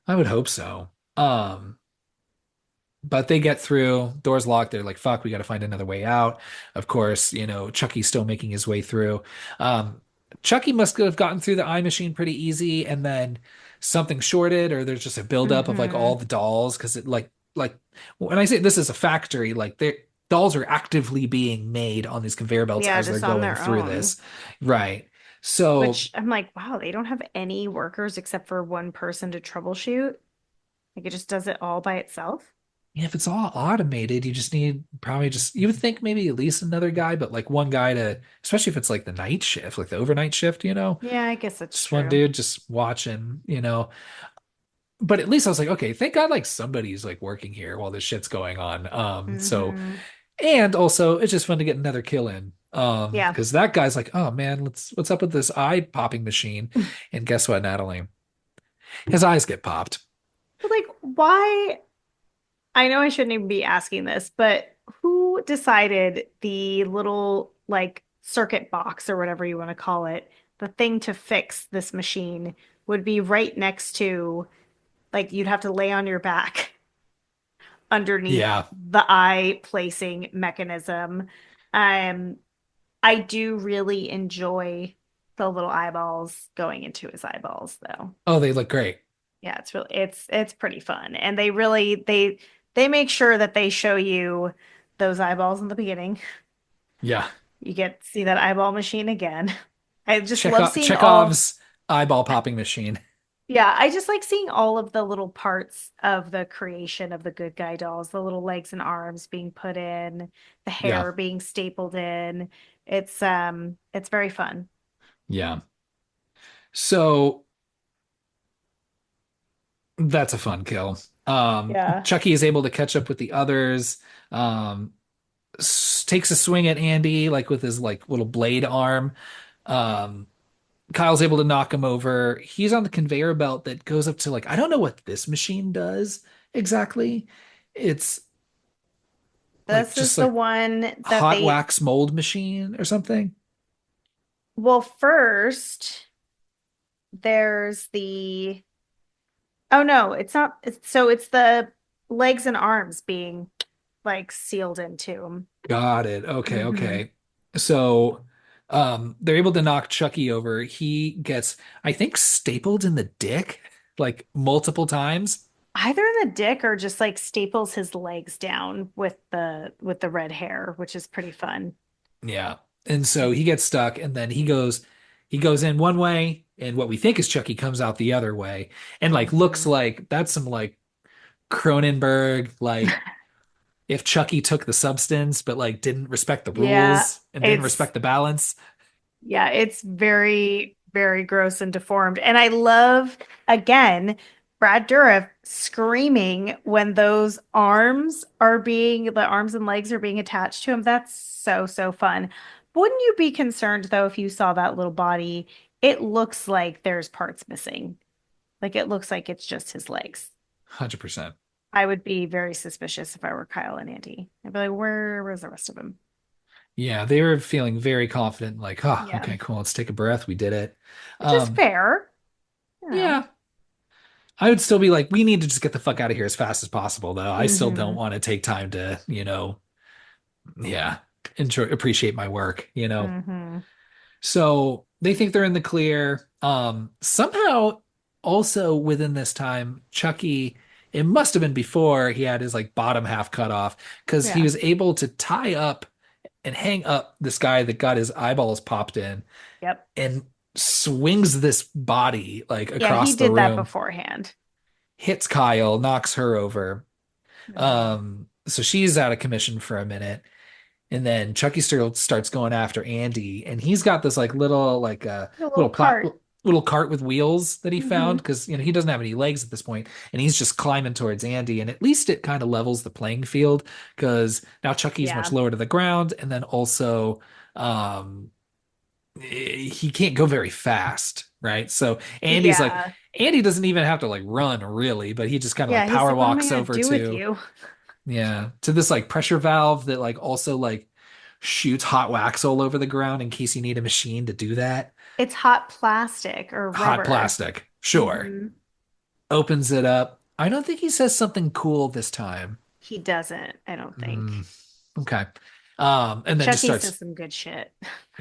I would hope so. But they get through, doors locked. They're like, fuck, we got to find another way out. Of course, Chucky's still making his way through. Um, Chucky must have gotten through the eye machine pretty easy, and then something shorted, or there's just a buildup of like all Hmm. the dolls. Because it like when I say this is a factory, like they dolls are actively being made on these conveyor belts Yeah, as they're just on going their through own. this. Right. So Which I'm like, wow, they don't have any workers except for one person to troubleshoot. Like it just does it all by itself. yeah, if it's all automated, you just need probably just you would think maybe at least another guy, but like one guy to, especially if it's like the night shift, like the overnight shift. Yeah, I guess that's Just one true. dude just watching. But at least I was like, okay, thank God like somebody's like working here while this shit's going on. So Hmm. and also it's just fun to get another kill in. Yeah. Because that guy's like, oh man, what's up with this eye popping machine? And guess what, Natalie? His eyes get popped. But like, why? I know I shouldn't even be asking this, but who decided the little like circuit box or whatever you want to call it, the thing to fix this machine would be right next to like you'd have to lay on your back underneath Yeah. the eye placing mechanism. Um, I do really enjoy the little eyeballs going into his eyeballs though. Oh, they look great. Yeah, it's pretty fun. And they really they make sure that they show you those eyeballs in the beginning. Yeah. You get to see that eyeball machine again. I just love seeing all of Chekhov's eyeball popping machine. yeah, I just like seeing all of the little parts of the creation of the good guy dolls, the little legs and arms being put in, the Yeah. hair being stapled in. It's very fun. Yeah. So that's a fun kill. Yeah. Chucky is able to catch up with the others. Takes a swing at Andy like with his like little blade arm. Um, Kyle's able to knock him over. He's on the conveyor belt that goes up to like I don't know what this machine does exactly. It's like This is just the like one that hot they wax mold machine or something. well, first there's the oh no, it's not so it's the legs and arms being like sealed into. Got it. Okay, Mm-hmm. okay. So They're able to knock Chucky over. He gets, I think, stapled in the dick like multiple times. Either in the dick or just like staples his legs down with the red hair, which is pretty fun. Yeah. And so he gets stuck and then he goes in one way and what we think is Chucky comes out the other way and like looks Mhm. like that's some like Cronenberg like if Chucky took the substance but like didn't respect the Yeah, rules and didn't it's respect the balance. yeah, it's very, very gross and deformed. And I love, again, Brad Dourif screaming when the arms and legs are being attached to him. That's so, so fun. Wouldn't you be concerned though if you saw that little body? It looks like there's parts missing. Like it looks like it's just his legs. 100%. I would be very suspicious if I were Kyle and Andy. I'd be like, where's the rest of him? Yeah, they were feeling very confident like, "Oh, Yeah. okay, cool. Let's take a breath. We did it." Which is Um fair. You know. yeah, I would still be like, we need to just get the fuck out of here as fast as possible, though. I still don't Hmm. want to take time to, yeah, enjoy, appreciate my work. Hmm. So they think they're in the clear. Somehow, also within this time, Chucky, it must have been before he had his like bottom half cut off because he Yeah. was able to tie up and hang up this guy that got his eyeballs popped in Yep. and swings this body like Yeah, he across the did that room, beforehand. hits Kyle, knocks her over. Hmm. So she's out of commission for a minute. And then Chucky still starts going after Andy, and he's got this like little like A little little cart. little cart with wheels that he found Hmm. because he doesn't have any legs at this point, and he's just climbing towards Andy, and at least it kind of levels the playing field because now Chucky's much Yeah. lower to the ground, and then also um he can't go very fast, right? So Yeah. Andy doesn't even have to like run really, but he just kind of like Yeah, he's power like, what am I walks gonna over do with to you? yeah, to this like pressure valve that like also like shoots hot wax all over the ground in case you need a machine to do that. It's hot plastic or Hot rubber. plastic, sure. Hmm. Opens it up. I don't think he says something cool this time. He doesn't, I don't think. Mm, okay. And then just Chucky says starts, some good shit.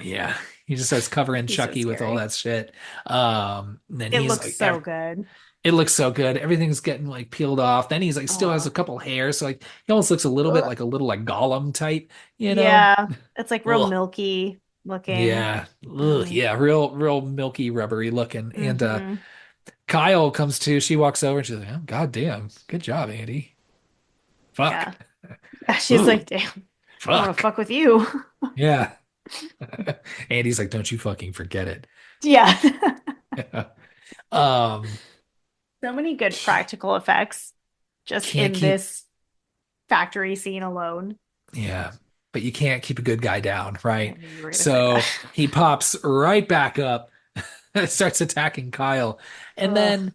yeah, he just starts covering He's so Chucky with all scary. that shit. And then It he's looks like, so good. it looks so good. Everything's getting like peeled off. Then he's like still has a Oh. couple hairs, so like he almost looks a little bit like a little like Gollum type, you know? Yeah, it's like real Ugh. milky looking. Yeah. Ugh, Mm. yeah, real milky rubbery looking. And Hmm. Kyle comes to, she walks over and she's like, "Oh, God damn. Good job, Andy. Fuck. Yeah. Yeah, she's like, Ooh, damn, I want to fuck. fuck with you. Yeah." Andy's like, "Don't you fucking forget it." Yeah. Um, So many good practical effects just can't in keep this factory scene alone. yeah, but you can't keep a good guy down, I right? knew you were going to say that. So he pops right back up, starts attacking Kyle. And Ugh. then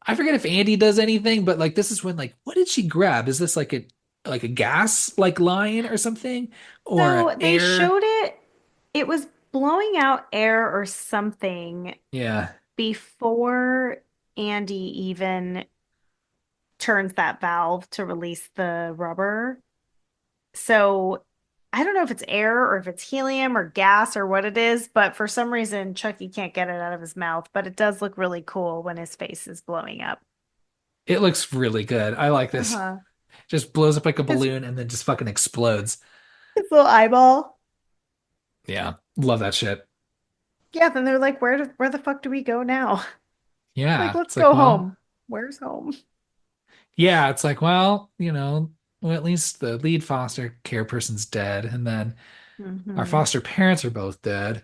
I forget if Andy does anything, but like this is when like what did she grab? Is this like a gas like line or something? Or So they air? showed it, it was blowing out air or something Yeah. before Andy even turns that valve to release the rubber. So I don't know if it's air or if it's helium or gas or what it is, but for some reason Chucky can't get it out of his mouth, but it does look really cool when his face is blowing up. It looks really good. I like this. Uh-huh. Just blows up like a His, balloon and then just fucking explodes. his little eyeball. Yeah. Love that shit. Yeah, then they're like, where the fuck do we go now? Like, Yeah. let's It's like, go well, home. Where's home? yeah, it's like, well, at least the lead foster care person's dead, and then our Hmm. foster parents are both dead.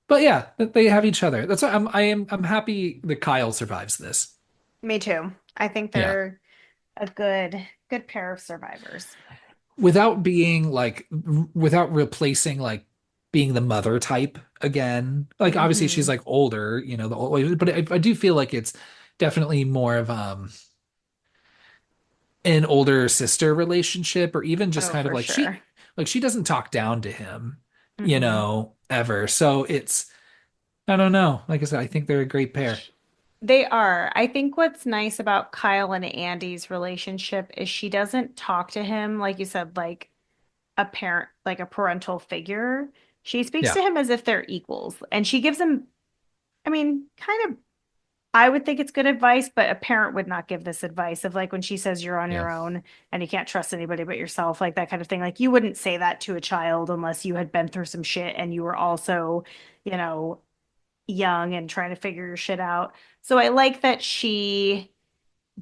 But yeah, they have each other. That's why I'm happy that Kyle survives this. Me too. I think Yeah. they're a good pair of survivors. Without being like without replacing like being the mother type again. Like obviously she's Hmm. like older, the old but I do feel like it's definitely more of an older sister relationship or even just Oh, kind of for like sure. she doesn't talk down to him, Hmm. ever. So it's I don't know. Like I said, I think they're a great pair. They are. I think what's nice about Kyle and Andy's relationship is she doesn't talk to him, like you said, like a parent, like a parental figure. She speaks Yeah. to him as if they're equals, and she gives him, I mean, kind of, I would think it's good advice, but a parent would not give this advice of like when she says you're on Yeah. your own and you can't trust anybody but yourself, like that kind of thing. Like you wouldn't say that to a child unless you had been through some shit and you were also, you know, young and trying to figure your shit out. So I like that she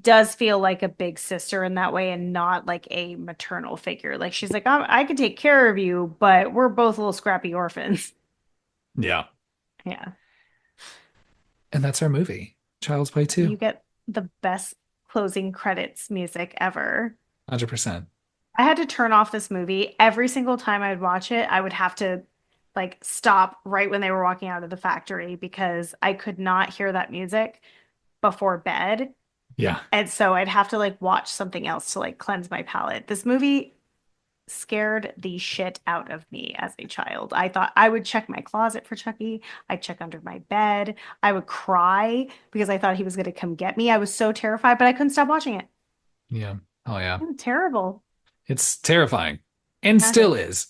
does feel like a big sister in that way and not like a maternal figure. Like she's like, I can take care of you, but we're both little scrappy orphans. Yeah. Yeah. And that's our movie. Child's Play 2. You get the best closing credits music ever. 100%. I had to turn off this movie every single time I'd watch it. I would have to like stop right when they were walking out of the factory because I could not hear that music before bed. Yeah. And so I'd have to like watch something else to like cleanse my palate. This movie scared the shit out of me as a child. I thought I would check my closet for Chucky. I'd check under my bed. I would cry because I thought he was going to come get me. I was so terrified, but I couldn't stop watching it. Yeah. Oh, yeah. It was terrible. It's terrifying and Yeah, it still is. is.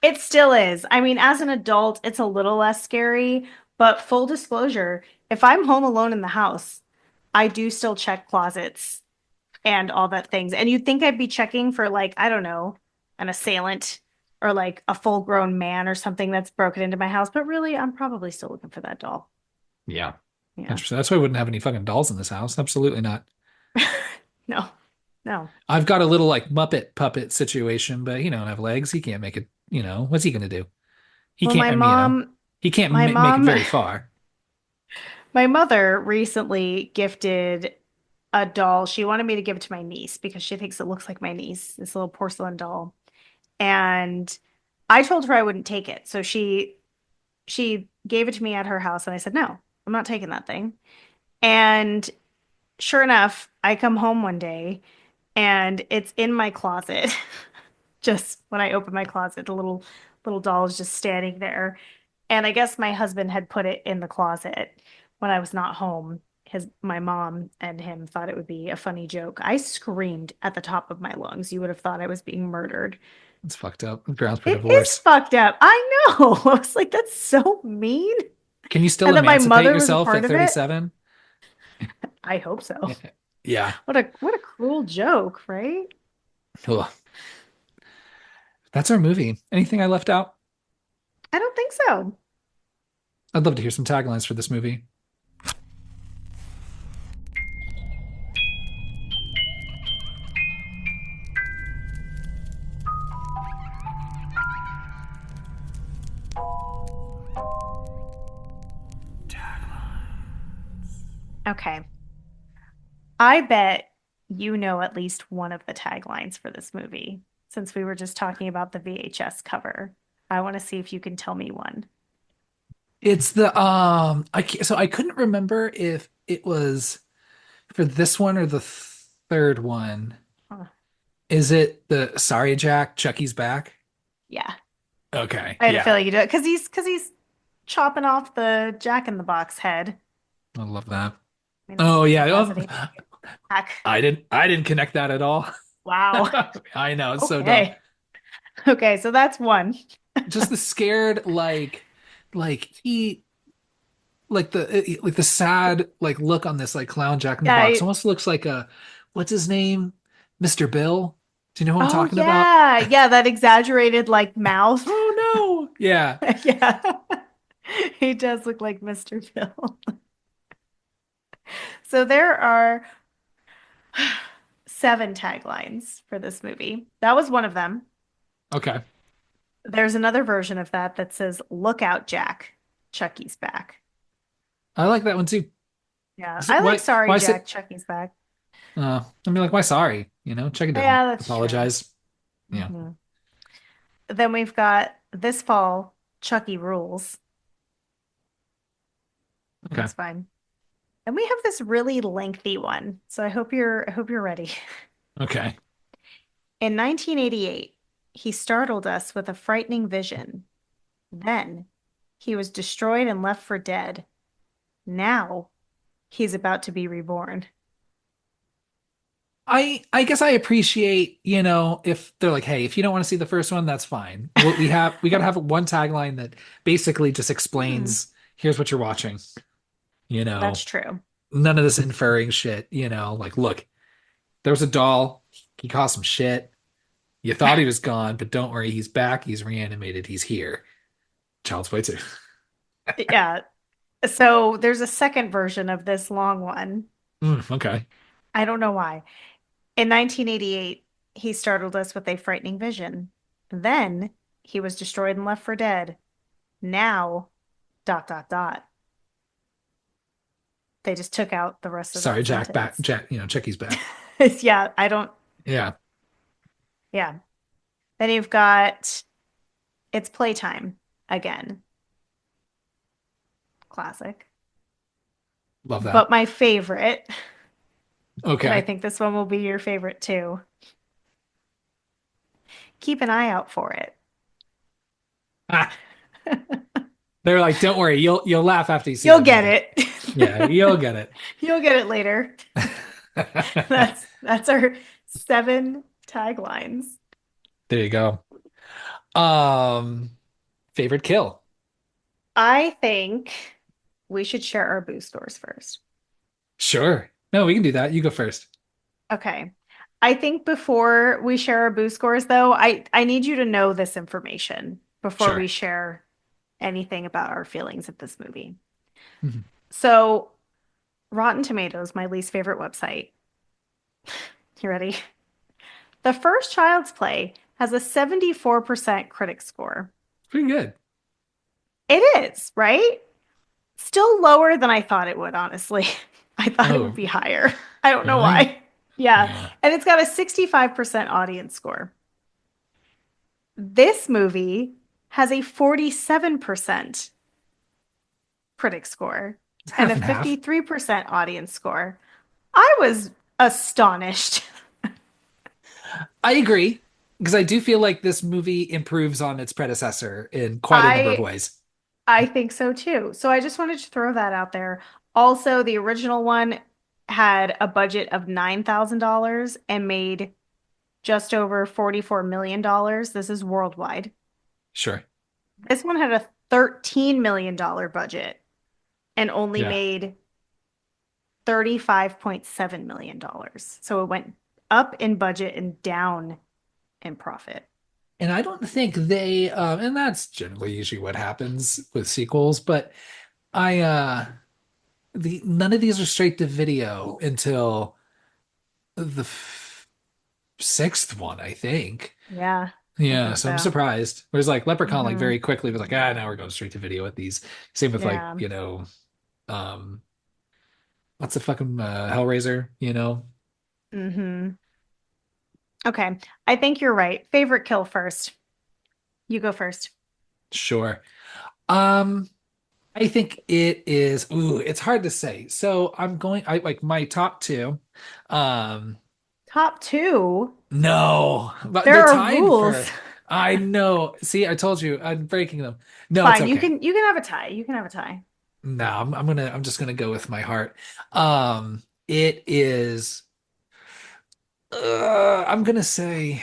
It still is. I mean, as an adult, it's a little less scary, but full disclosure, if I'm home alone in the house, I do still check closets and all that things. And you'd think I'd be checking for like, I don't know, an assailant or like a full-grown man or something that's broken into my house, but really, I'm probably still looking for that doll. Yeah. Yeah. 100%. That's why we wouldn't have any fucking dolls in this house. Absolutely not. No, no. I've got a little like Muppet puppet situation, but he don't have legs. He can't make it, what's he gonna do? He Well, can't, he can't my make it mom, very far. my mother recently gifted a doll. She wanted me to give it to my niece because she thinks it looks like my niece, this little porcelain doll. And I told her I wouldn't take it. So she gave it to me at her house and I said, "No, I'm not taking that thing." And sure enough, I come home one day and it's in my closet. Just when I open my closet, the little doll is just standing there. And I guess my husband had put it in the closet when I was not home. My mom and him thought it would be a funny joke. I screamed at the top of my lungs. You would have thought I was being murdered. It's fucked up. Grounds for It is divorce. fucked up. I know. I was like, that's so mean. Can you still And that my emancipate mother was a yourself part at of it. 37? I hope so. Yeah. What a cruel joke, right? Ugh. That's our movie. Anything I left out? I don't think so. I'd love to hear some taglines for this movie. Okay. I bet you know at least one of the taglines for this movie, since we were just talking about the VHS cover. I want to see if you can tell me one. It's the so I couldn't remember if it was for this one or the third one. Huh. Is it the Sorry Jack, Chucky's back? Yeah. Okay, I had a yeah. feeling you do it because he's chopping off the Jack in the Box head. I love that. I mean, Oh it yeah. has Oh, an attack. I didn't connect that at all. Wow. I know, it's so dumb. Okay. Okay, so that's one. Just the scared like he like the sad like look on this like clown Jack in the Yeah. Box almost looks like a what's his name? Mr. Bill. Do you know who I'm Oh talking about? yeah. Yeah, that exaggerated like mouth. Oh no. Yeah. Yeah. He does look like Mr. Bill. So there are seven taglines for this movie. That was one of them. Okay. There's another version of that that says, "Look out, Jack. Chucky's back." I like that one too. Yeah, So I like "Sorry, why say Jack. Chucky's back." I mean like why sorry? Check it down. Yeah, that's true. Apologize. Yeah. Mhm. Then we've got "This fall, Chucky rules." Okay. That's fine. And we have this really lengthy one, so I hope you're ready. Okay. In 1988, he startled us with a frightening vision. Then he was destroyed and left for dead. Now he's about to be reborn. I guess I appreciate, if they're like, hey, if you don't want to see the first one, that's fine. We got to have one tagline that basically just Hmm, explains, here's what you're watching. You that's know, true. none of this inferring shit, like, look, there was a doll, he caused some shit. You thought he was gone, but don't worry, he's back, he's reanimated, he's here. Child's Play 2. Yeah. So there's a second version of this long one. Okay. I don't know why. In 1988, he startled us with a frightening vision. Then he was destroyed and left for dead. Now, dot, dot, dot. They just took out the rest of Sorry, that Jack back. sentence. Jack, Chucky's back. Yeah, I don't, Yeah, yeah. Then you've got It's Playtime again. Classic. love that. But my favorite, and I Okay. think this one will be your favorite too, keep an eye out for it. Ah, they're like, don't worry, you'll laugh after you see You'll the get movie. it. Yeah, you'll get it. You'll get it later. That's our seven taglines. There you go. Favorite kill. I think we should share our boo scores first. Sure. No, we can do that. You go first. Okay. I think before we share our boo scores, though, I need you to know this information before Sure. we share anything about our feelings of this movie. Mhm. So, Rotten Tomatoes, my least favorite website. You ready? The first Child's Play has a 74% critic score. Pretty good. It is, right? Still lower than I thought it would, honestly. I thought it would Oh, be higher. I don't know really? why. Yeah. Yeah. And it's got a 65% audience score. This movie has a 47% critic score It's and half a and half. 53% audience score. I was astonished. I agree because I do feel like this movie improves on its predecessor in quite a number of I ways. I think so too. So I just wanted to throw that out there. Also, the original one had a budget of $9,000 and made just over $44 million. This is worldwide. Sure. This one had a $13 million budget and only Yeah. made $35.7 million. So it went up in budget and down in profit. And I don't think and that's generally usually what happens with sequels, but I, none of these are straight to video until the sixth one, I think. Yeah, I Yeah, think so I'm so. surprised. Whereas like Leprechaun, like Hmm. very quickly was like, now we're going straight to video with these. Same with like, Yeah. um, what's the fucking Hellraiser, Hmm. Okay. I think you're right. Favorite kill first. You go first. Sure. Um, I think it is, it's hard to say. So I like my top two. Um, Top two. no, but they're There are tied rules. for, I know. See, I told you, I'm breaking them. No, it's Fine. okay. You can have a tie. You can have a tie. No, I'm just gonna go with my heart. It is, I'm gonna say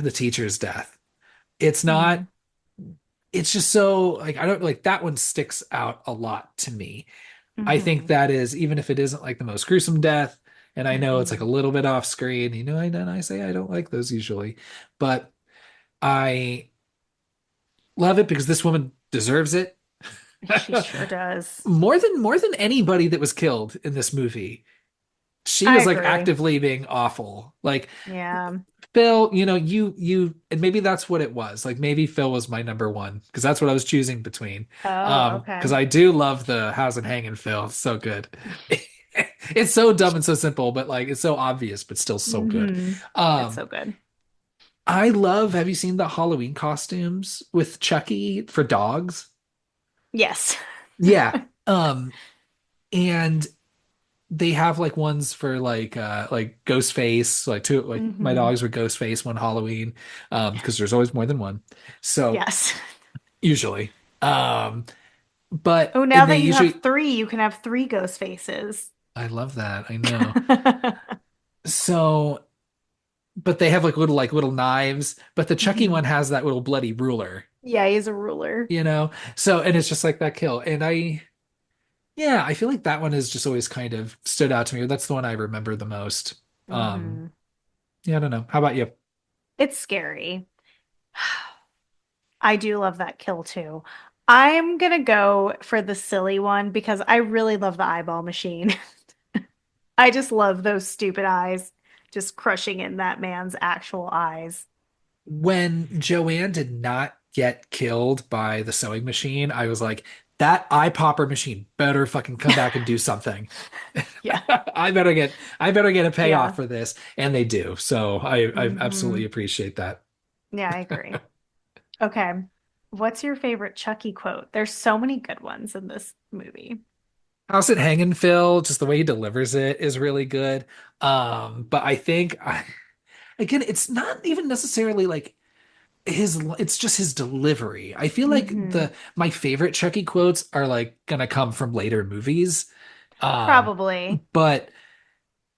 the teacher's death. It's not, Hmm. it's just so like, I don't like that one sticks out a lot to me. I think Hmm. that is, even if it isn't like the most gruesome death, and I know it's like a Hmm. little bit off screen, I say I don't like those usually, but I love it because this woman deserves it. She sure does. More than anybody that was killed in this movie. She I was like agree. actively being awful. Like Yeah. Phil, and maybe that's what it was. Like maybe Phil was my number one because that's what I was choosing between. Oh, Because okay. I do love the How's It Hanging Phil. It's so good. It's so dumb and so simple, but like it's so obvious, but still so good. Hmm. It's Um, so good. I love, have you seen the Halloween costumes with Chucky for dogs? Yes. Yeah. And they have like ones for like Ghostface, like two like my Hmm. dogs were Ghostface one Halloween, because there's always more than one. So Yes. usually. But Oh, now and they that you have usually three, you can have three ghost faces. I love that. I know. So, but they have like little knives, but the Chucky Mhm. one has that little bloody ruler, Yeah, he's a ruler. you know? So, and it's just like that kill. And yeah, I feel like that one has just always kind of stood out to me. That's the one I remember the most. Um, Hmm. yeah, I don't know. How about you? It's scary. I do love that kill too. I'm gonna go for the silly one because I really love the eyeball machine. I just love those stupid eyes just crushing in that man's actual eyes. When Joanne did not get killed by the sewing machine, I was like, that eye popper machine better fucking come back and do something. Yeah. I better get a payoff Yeah. for this. And they do. So I absolutely Hmm. appreciate that. Yeah, I agree. Okay. What's your favorite Chucky quote? There's so many good ones in this movie. How's it hanging, Phil? Just the way he delivers it is really good. But I think again, it's not even necessarily like it's just his delivery. I feel like Hmm. the my favorite Chucky quotes are like gonna come from later movies. Um, Probably. but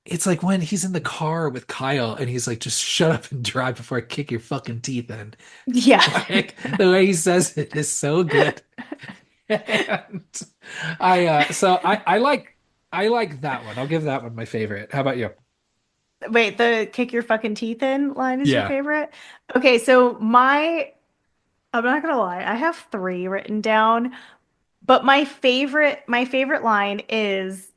it's like when he's in the car with Kyle and he's like, just shut up and drive before I kick your fucking teeth in. Yeah. Like the way he says it is so good. And I like that one. I'll give that one my favorite. How about you? Wait, the kick your fucking teeth in line is your Yeah, favorite? Okay, so I'm not gonna lie, I have three written down, but my favorite line is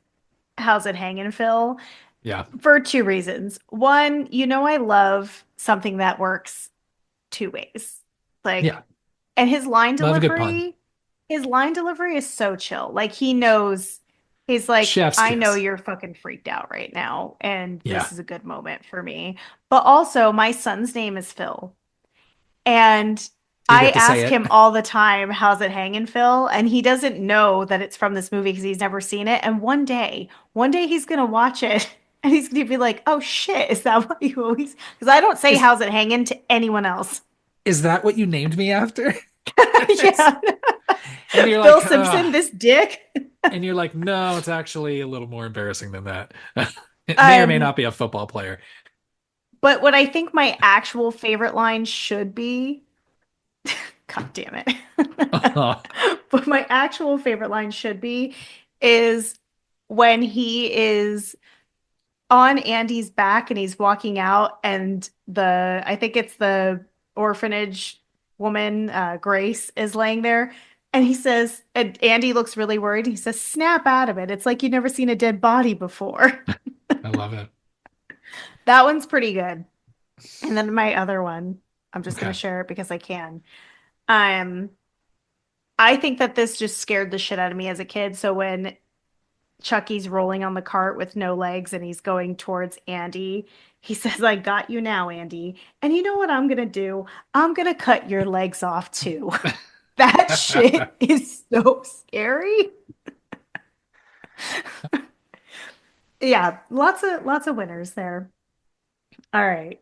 how's it hanging, Phil? yeah, For two reasons. One, I love something that works two ways. Like, yeah. and Love a good pun. his line delivery is so chill. Like he knows he's like, Chef's I know kiss. you're fucking freaked out right now, and Yeah. this is a good moment for me. But also, my son's name is Phil. And Do you I get to say ask it? him all the time, how's it hanging, Phil? And he doesn't know that it's from this movie because he's never seen it. And one day he's gonna watch it and he's gonna be like, oh shit, is that what you always? Because I don't say Is how's it hanging to anyone else. is that what you named me after? Yeah. And you're Phil like, Simpson, this dick. and you're like, no, it's actually a little more embarrassing than that. It may or may Um, not be a football player. but what I think my actual favorite line should be, God damn it. But my actual favorite line should be is when he is on Andy's back and he's walking out and I think it's the orphanage woman, Grace, is laying there. And he says, and Andy looks really worried. He says, snap out of it. It's like you've never seen a dead body before. I love it. That one's pretty good. And then my other one, I'm just going Okay. to share it because I can. Um, I think that this just scared the shit out of me as a kid. So when Chucky's rolling on the cart with no legs and he's going towards Andy, he says, I got you now, Andy. And you know what I'm going to do? I'm going to cut your legs off too. That shit is so scary. Yeah, lots of winners there. All right.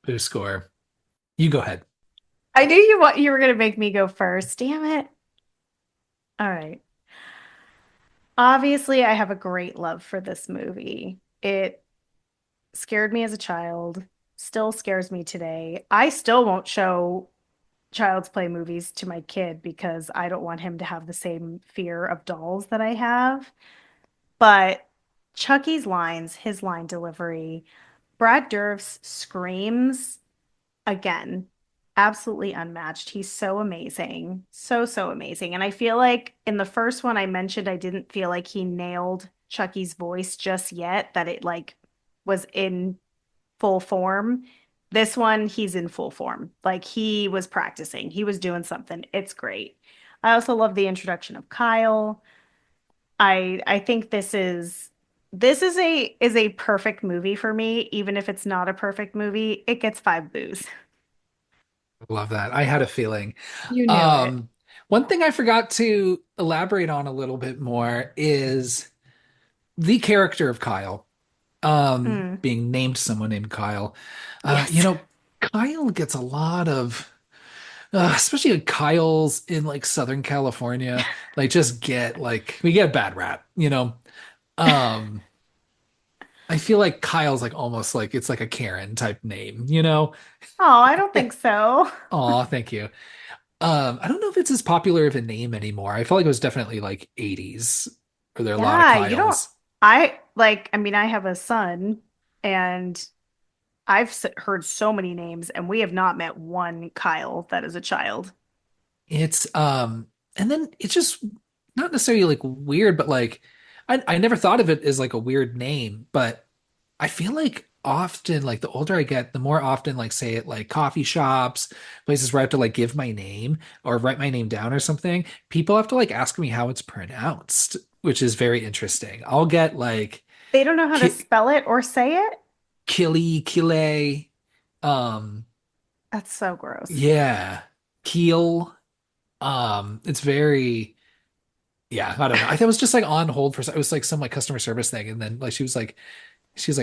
Who score? You go ahead. I knew you were going to make me go first. Damn it. All right. Obviously, I have a great love for this movie. It scared me as a child, still scares me today. I still won't show Child's Play movies to my kid because I don't want him to have the same fear of dolls that I have. But Chucky's lines, his line delivery, Brad Dourif's screams, again, absolutely unmatched. He's so amazing. So, so amazing. And I feel like in the first one I mentioned, I didn't feel like he nailed Chucky's voice just yet, that it like was in full form. This one, he's in full form. Like he was practicing, he was doing something. It's great. I also love the introduction of Kyle. I think this is a perfect movie for me. Even if it's not a perfect movie, it gets 5 boos. Love that. I had a feeling. You knew it. Um, One thing I forgot to elaborate on a little bit more is the character of Kyle, Mm, being named someone named Kyle. Uh, you yes. know, Kyle gets a lot of, especially like Kyle's in like Southern California, like just get like we get a bad rap. Um, I feel like Kyle's like almost like it's like a Karen type name, you know? Oh, I don't think so. Aw, thank you. I don't know if it's as popular of a name anymore. I feel like it was definitely like 80s, or there are a lot of Yeah, you don't, Kyles. I mean, I have a son and heard so many names and we have not met one Kyle that is a child. It's and then it's just not necessarily like weird, but like I never thought of it as like a weird name, but I feel like often like the older I get, the more often like say at like coffee shops, places where I have to like give my name or write my name down or something, people have to like ask me how it's pronounced, which is very interesting. I'll get like They don't know how to ki spell it or say it. killy, kille, um, That's so gross. yeah, keel. It's very yeah, I don't know. I thought it was just like on hold for it was like some like customer service thing, and then like she was like,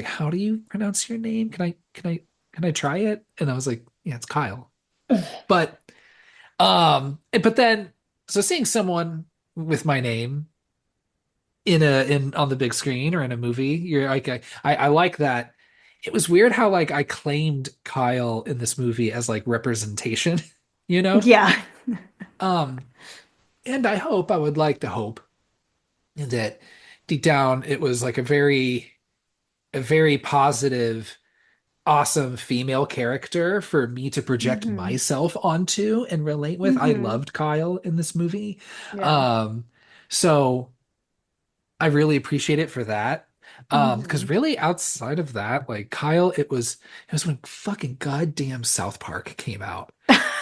"How do you pronounce your name? Can I try it?" And I was like, "Yeah, it's Kyle." But but then so seeing someone with my name in on the big screen or in a movie, you're like I like that. It was weird how like I claimed Kyle in this movie as like representation, you know? Yeah. Um, and I would like to hope that deep down it was like a very positive, awesome female character for me to project Hmm. myself onto and relate with. I Hmm. loved Kyle in this movie. Yeah. Um, so I really appreciate it for that. Because Hmm. really outside of that, like Kyle, it was when fucking goddamn South Park came out.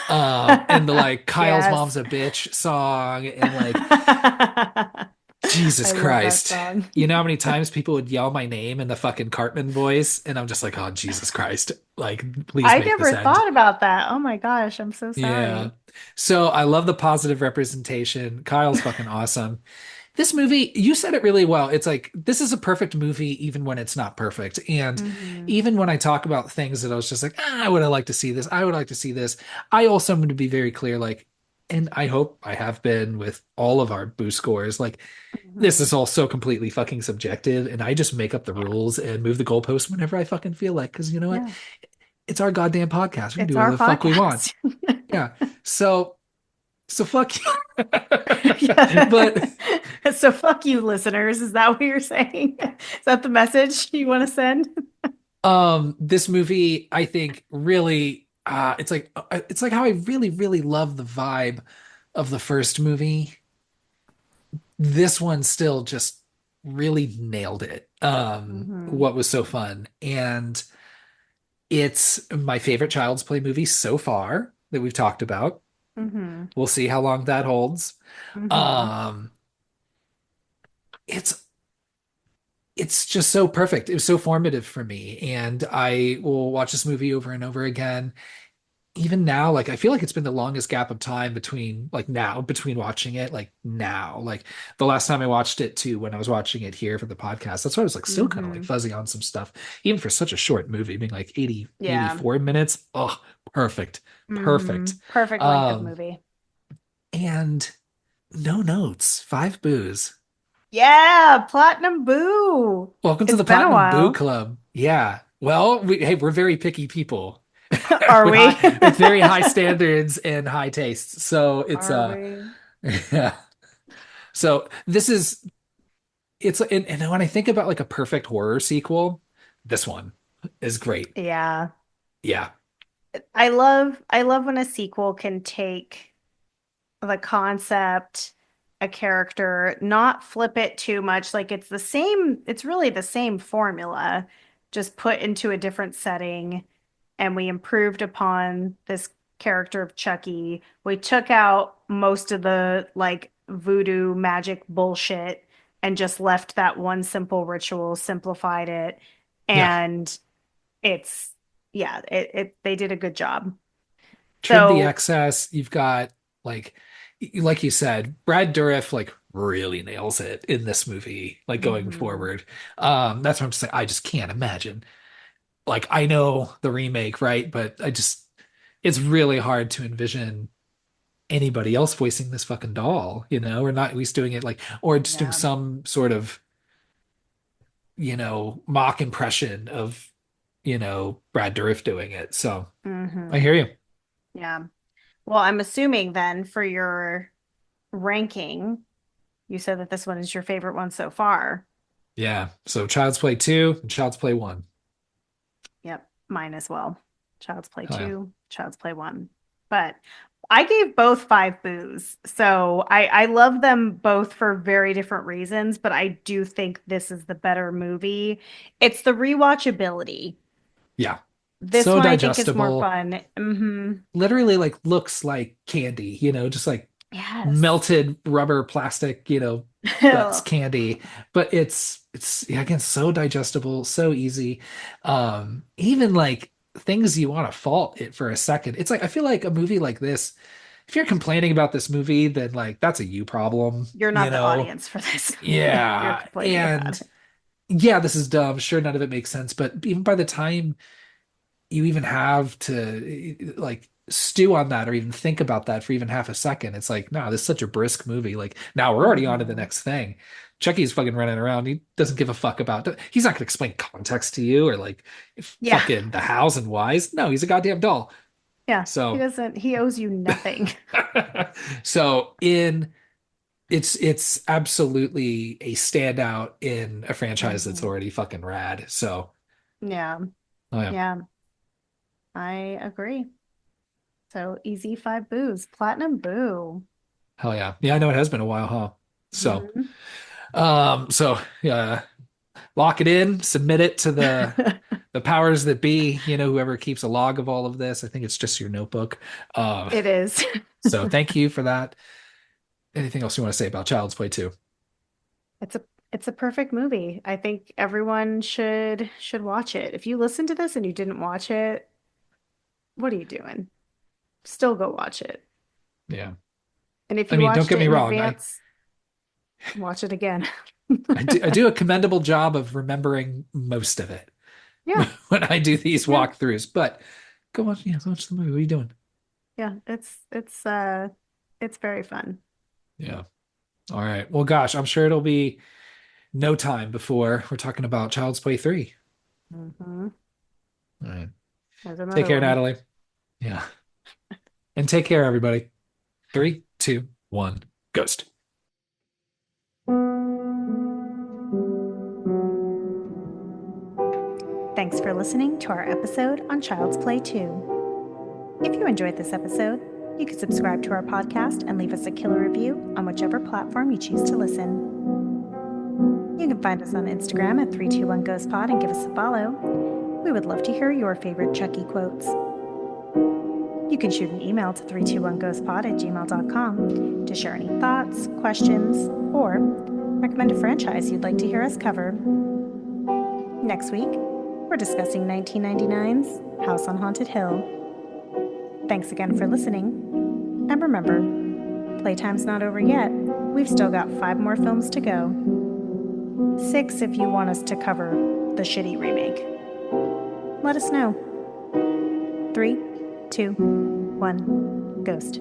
And the like Kyle's Yes. mom's a bitch song and like I Jesus love that Christ. song. You know how many times people would yell my name in the fucking Cartman voice? And I'm just like, oh, Jesus Christ. Like, please I make this never end. thought about that. Oh my gosh, I'm so Yeah. sorry. So I love the positive representation. Kyle's fucking awesome. This movie, you said it really well. It's like, this is a perfect movie, even when it's not perfect. And Hmm. even when I talk about things that I was just like, I would have liked to see this. I would like to see this. I also am going to be very clear, like, and I hope I have been with all of our boost scores. Like, this Hmm. is all so completely fucking subjective, and I just make up the Yeah. rules and move the goalposts whenever I fucking feel like. Because you know what? Yeah. It's our goddamn podcast. We can It's do whatever our the fuck we want. podcast. Yeah. So fuck you. Yeah. But So fuck you, listeners. Is that what you're saying? Is that the message you want to send? this movie, I think, really, it's like how I really, really love the vibe of the first movie. This one still just really nailed it. Hmm. What was so fun. And it's my favorite Child's Play movie so far that we've talked about. Hmm. We'll see how long that holds. Hmm. Um, it's it's just so perfect. It was so formative for me, and I will watch this movie over and over again. Even now, like I feel like it's been the longest gap of time between like now between watching it, like now, like the last time I watched it to when I was watching it here for the podcast. That's why I was like still kind of like Hmm. fuzzy on some stuff, even for such a short movie, being like 80, Yeah. 84 minutes. Oh, perfect, Hmm. perfect. Perfect length of Um, movie. and no notes, five boos. Yeah, Platinum Boo. Welcome to It's the been a Platinum Boo while. Club. Yeah. Well, hey, we're very picky people Are with we? with very high standards and high tastes. So it's Are we? yeah. So this is it's and when I think about like a perfect horror sequel, this one is great. Yeah. Yeah. I love when a sequel can take the concept, a character, not flip it too much. Like it's really the same formula, just put into a different setting. And we improved upon this character of Chucky. We took out most of the like voodoo magic bullshit and just left that one simple ritual, simplified it. Yeah. And it's, yeah, they did a good job. Trim the So, excess. You've got like like you said, Brad Dourif like really nails it in this movie, like going mhm, forward. That's what I'm just saying. I just can't imagine. Like I know the remake, right? But it's really hard to envision anybody else voicing this fucking doll, or not at least doing it like, or just doing yeah. some sort of. mock impression of, Brad Dourif doing it. So I Hmm. hear you. Yeah. Well, I'm assuming then for your ranking, you said that this one is your favorite one so far. Yeah. So Child's Play 2 and Child's Play 1. Yep, mine as well. Child's Play Oh yeah. 2, Child's Play 1. But I gave both 5 boos. So I love them both for very different reasons, but I do think this is the better movie. It's the rewatchability. Yeah. This So one I think is more digestible. fun. Literally like looks like candy, just like Yes. melted rubber plastic, that's Ugh. candy. But it's yeah, again, so digestible, so easy. Even like things you want to fault it for a second. It's like I feel like a movie like this, if you're complaining about this movie, then like that's a you problem, You're not the audience for this if you're Yeah. complaining about And it. yeah, this is dumb. Sure, none of it makes sense, but even by the time you even have to like stew on that or even think about that for even half a second. It's like, no, this is such a brisk movie. Like now we're already on to the Hmm. next thing. Chucky's fucking running around. He doesn't give a fuck about he's not gonna explain context to you or like Yeah. fucking the hows and whys. No, he's a goddamn doll. Yeah. He So doesn't, he owes you nothing. so in it's absolutely a standout in a franchise that's Hmm. already fucking rad. So Yeah. oh yeah. Yeah. I agree. So easy 5 boos. Platinum boo. Hell yeah. Yeah, I know it has been a while, huh? So Mhm. yeah, lock it in, submit it to the powers that be, whoever keeps a log of all of this. I think it's just your notebook. Um, It is. so thank you for that. Anything else you want to say about Child's Play 2? It's a it's a perfect movie. I think everyone should watch it. If you listen to this and you didn't watch it, what are you doing? Still go watch it. Yeah. And if I you mean, don't watched get it me in wrong. I advance, watch it again. I do a commendable job of remembering most of it Yeah, when I do these yeah, walkthroughs, but go watch, yeah, watch the movie. What are you doing? yeah. It's very fun. Yeah. All right. Well, gosh, I'm sure it'll be no time before we're talking about Child's Play 3. Hmm. All right. There's Take another care, one. Natalie. Yeah. And take care, everybody. Three, two, one, ghost. Thanks for listening to our episode on Child's Play 2. If you enjoyed this episode, you can subscribe to our podcast and leave us a killer review on whichever platform you choose to listen. You can find us on Instagram at 321GhostPod and give us a follow. We would love to hear your favorite Chucky quotes. You can shoot an email to 321ghostpod@gmail.com to share any thoughts, questions, or recommend a franchise you'd like to hear us cover. Next week, we're discussing 1999's House on Haunted Hill. Thanks again for listening, and remember, playtime's not over yet. We've still got 5 more films to go. 6 if you want us to cover the shitty remake. Let us know. 3, 2, 1, ghost.